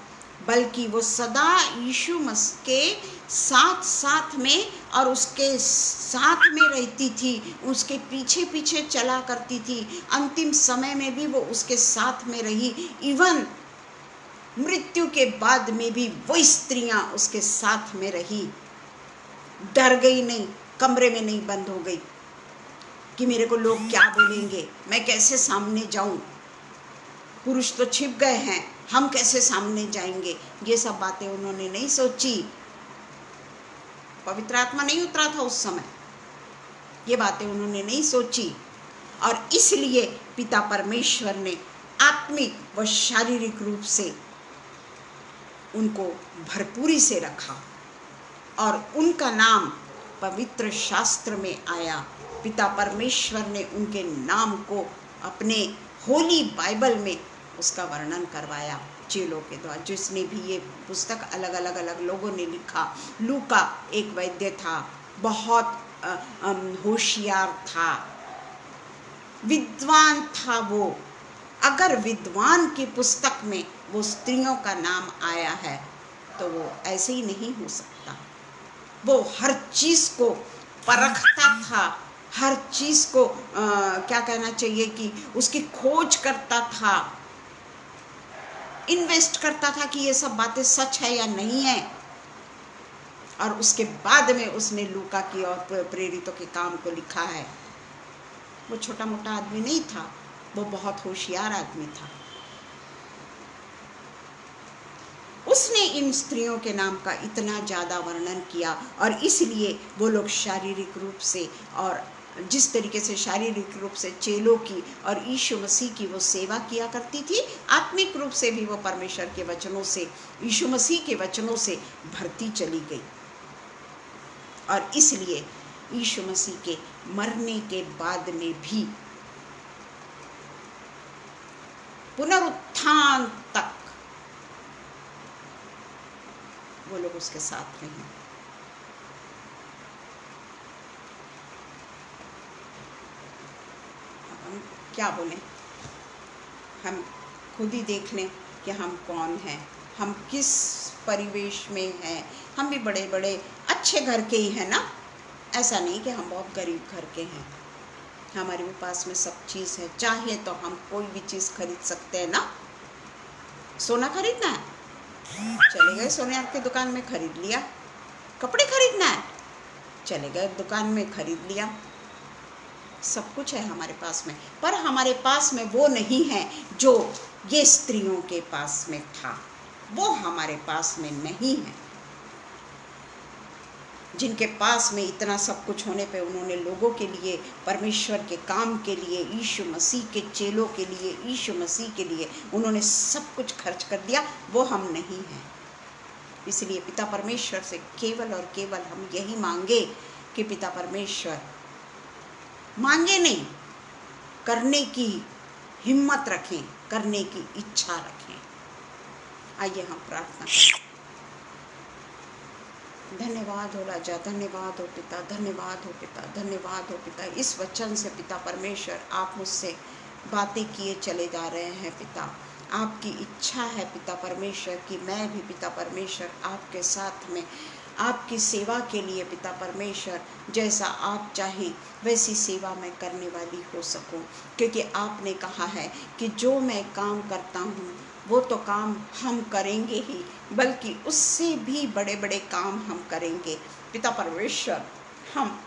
बल्कि वो सदा यीशु मसीह के साथ साथ में और उसके साथ में रहती थी, उसके पीछे पीछे चला करती थी। अंतिम समय में भी वो उसके साथ में रही, इवन मृत्यु के बाद में भी वो स्त्रियां उसके साथ में रही। डर गई नहीं, कमरे में नहीं बंद हो गई कि मेरे को लोग क्या बोलेंगे, मैं कैसे सामने जाऊं, पुरुष तो छिप गए हैं, हम कैसे सामने जाएंगे। ये सब बातें उन्होंने नहीं सोची, पवित्र आत्मा नहीं उतरा था उस समय, ये बातें उन्होंने नहीं सोची। और इसलिए पिता परमेश्वर ने आत्मिक व शारीरिक रूप से उनको भरपूरी से रखा और उनका नाम पवित्र शास्त्र में आया। पिता परमेश्वर ने उनके नाम को अपने होली बाइबल में उसका वर्णन करवाया चेलों के द्वारा, जिसने भी ये पुस्तक अलग अलग लोगों ने लिखा। लूका एक वैद्य था, बहुत होशियार था, विद्वान था वो। अगर विद्वान की पुस्तक में वो स्त्रियों का नाम आया है तो वो ऐसे ही नहीं हो सकता। वो हर चीज़ को परखता था, हर चीज़ को क्या कहना चाहिए कि उसकी खोज करता था, इन्वेस्ट करता था कि ये सब बातें सच है या नहीं है। और उसके बाद में उसने लूका की और प्रेरितों के काम को लिखा है। वो छोटा मोटा आदमी नहीं था, वो बहुत होशियार आदमी था। उसने इन स्त्रियों के नाम का इतना ज़्यादा वर्णन किया, और इसलिए वो लोग शारीरिक रूप से, और जिस तरीके से शारीरिक रूप से चेलों की और यीशु मसीह की वो सेवा किया करती थी, आत्मिक रूप से भी वो परमेश्वर के वचनों से, यीशु मसीह के वचनों से भरती चली गई। और इसलिए यीशु मसीह के मरने के बाद में भी पुनरुत्थान तक वो लोग उसके साथ रहे। हम क्या बोलें, हम खुद ही देख लें कि हम कौन हैं, हम किस परिवेश में हैं। हम भी बड़े बड़े अच्छे घर के ही हैं ना, ऐसा नहीं कि हम बहुत गरीब घर के हैं। हमारे भी पास में सब चीज़ है, चाहे तो हम कोई भी चीज़ खरीद सकते हैं ना। सोना खरीदना है, चले गए सोने की दुकान में खरीद लिया। कपड़े खरीदना है, चले गए दुकान में खरीद लिया। सब कुछ है हमारे पास में, पर हमारे पास में वो नहीं है जो ये स्त्रियों के पास में था। वो हमारे पास में नहीं है। जिनके पास में इतना सब कुछ होने पे उन्होंने लोगों के लिए, परमेश्वर के काम के लिए, यीशु मसीह के चेलों के लिए, यीशु मसीह के लिए उन्होंने सब कुछ खर्च कर दिया, वो हम नहीं हैं। इसलिए पिता परमेश्वर से केवल और केवल हम यही मांगे कि पिता परमेश्वर, मांगे नहीं, करने की हिम्मत रखें, करने की इच्छा रखें। आइए हम प्रार्थना करें। धन्यवाद हो राजा, धन्यवाद हो पिता, धन्यवाद हो पिता, धन्यवाद हो पिता। इस वचन से पिता परमेश्वर आप मुझसे बातें किए चले जा रहे हैं पिता। आपकी इच्छा है पिता परमेश्वर कि मैं भी पिता परमेश्वर आपके साथ में आपकी सेवा के लिए पिता परमेश्वर जैसा आप चाहें वैसी सेवा मैं करने वाली हो सकूं, क्योंकि आपने कहा है कि जो मैं काम करता हूं वो तो काम हम करेंगे ही, बल्कि उससे भी बड़े बड़े काम हम करेंगे पिता परमेश्वर। हम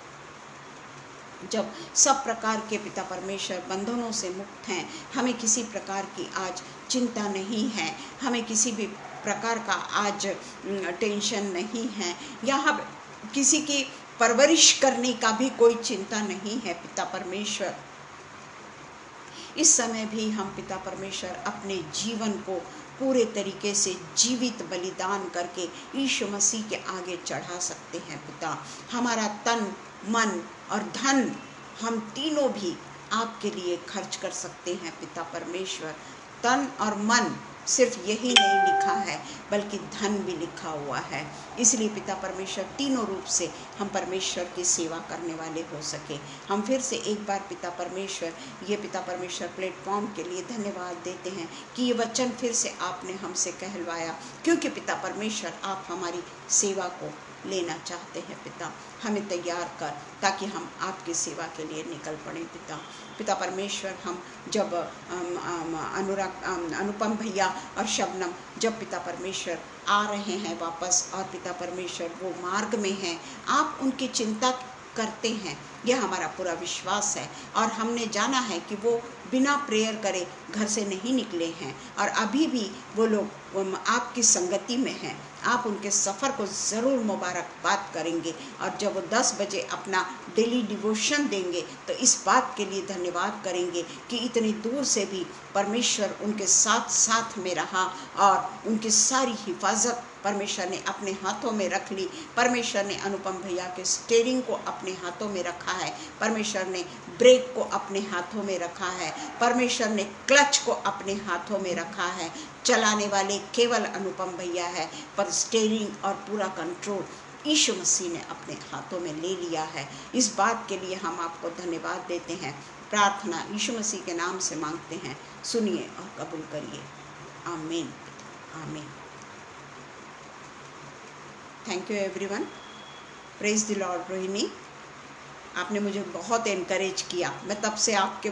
जब सब प्रकार के पिता परमेश्वर बंधनों से मुक्त हैं, हमें किसी प्रकार की आज चिंता नहीं है, हमें किसी भी प्रकार का आज टेंशन नहीं है, यहाँ किसी की परवरिश करने का भी कोई चिंता नहीं है पिता परमेश्वर। इस समय भी हम पिता परमेश्वर अपने जीवन को पूरे तरीके से जीवित बलिदान करके यीशु मसीह के आगे चढ़ा सकते हैं पिता। हमारा तन, मन और धन, हम तीनों भी आपके लिए खर्च कर सकते हैं पिता परमेश्वर। तन और मन सिर्फ यही नहीं लिखा है, बल्कि धन भी लिखा हुआ है। इसलिए पिता परमेश्वर तीनों रूप से हम परमेश्वर की सेवा करने वाले हो सके। हम फिर से एक बार पिता परमेश्वर, ये पिता परमेश्वर प्लेटफॉर्म के लिए धन्यवाद देते हैं कि ये वचन फिर से आपने हमसे कहलवाया, क्योंकि पिता परमेश्वर आप हमारी सेवा को लेना चाहते हैं पिता। हमें तैयार कर ताकि हम आपकी सेवा के लिए निकल पड़े पिता। पिता परमेश्वर, हम जब अनुपम भैया और शबनम जब पिता परमेश्वर आ रहे हैं वापस, और पिता परमेश्वर वो मार्ग में हैं, आप उनकी चिंता करते हैं, यह हमारा पूरा विश्वास है। और हमने जाना है कि वो बिना प्रेयर करे घर से नहीं निकले हैं, और अभी भी वो लोग आपकी संगति में हैं। आप उनके सफ़र को ज़रूर मुबारकबाद करेंगे, और जब वो 10 बजे अपना डेली डिवोशन देंगे तो इस बात के लिए धन्यवाद करेंगे कि इतनी दूर से भी परमेश्वर उनके साथ साथ में रहा, और उनकी सारी हिफाजत परमेश्वर ने अपने हाथों में रख ली। परमेश्वर ने अनुपम भैया के स्टीयरिंग को अपने हाथों में रखा है, परमेश्वर ने ब्रेक को अपने हाथों में रखा है, परमेश्वर ने क्लच को अपने हाथों में रखा है। चलाने वाले केवल अनुपम भैया है, पर स्टीयरिंग और पूरा कंट्रोल यीशु मसीह ने अपने हाथों में ले लिया है। इस बात के लिए हम आपको धन्यवाद देते हैं। प्रार्थना यीशु मसीह के नाम से मांगते हैं, सुनिए और कबूल करिए। आमीन, आमीन। Thank you everyone. Praise the Lord. Rohini, आपने मुझे बहुत एनकरेज किया। मैं तब से आपके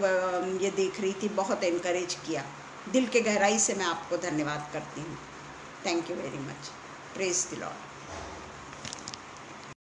ये देख रही थी, बहुत एनकरेज किया। दिल के गहराई से मैं आपको धन्यवाद करती हूँ। Thank you very much. Praise the Lord.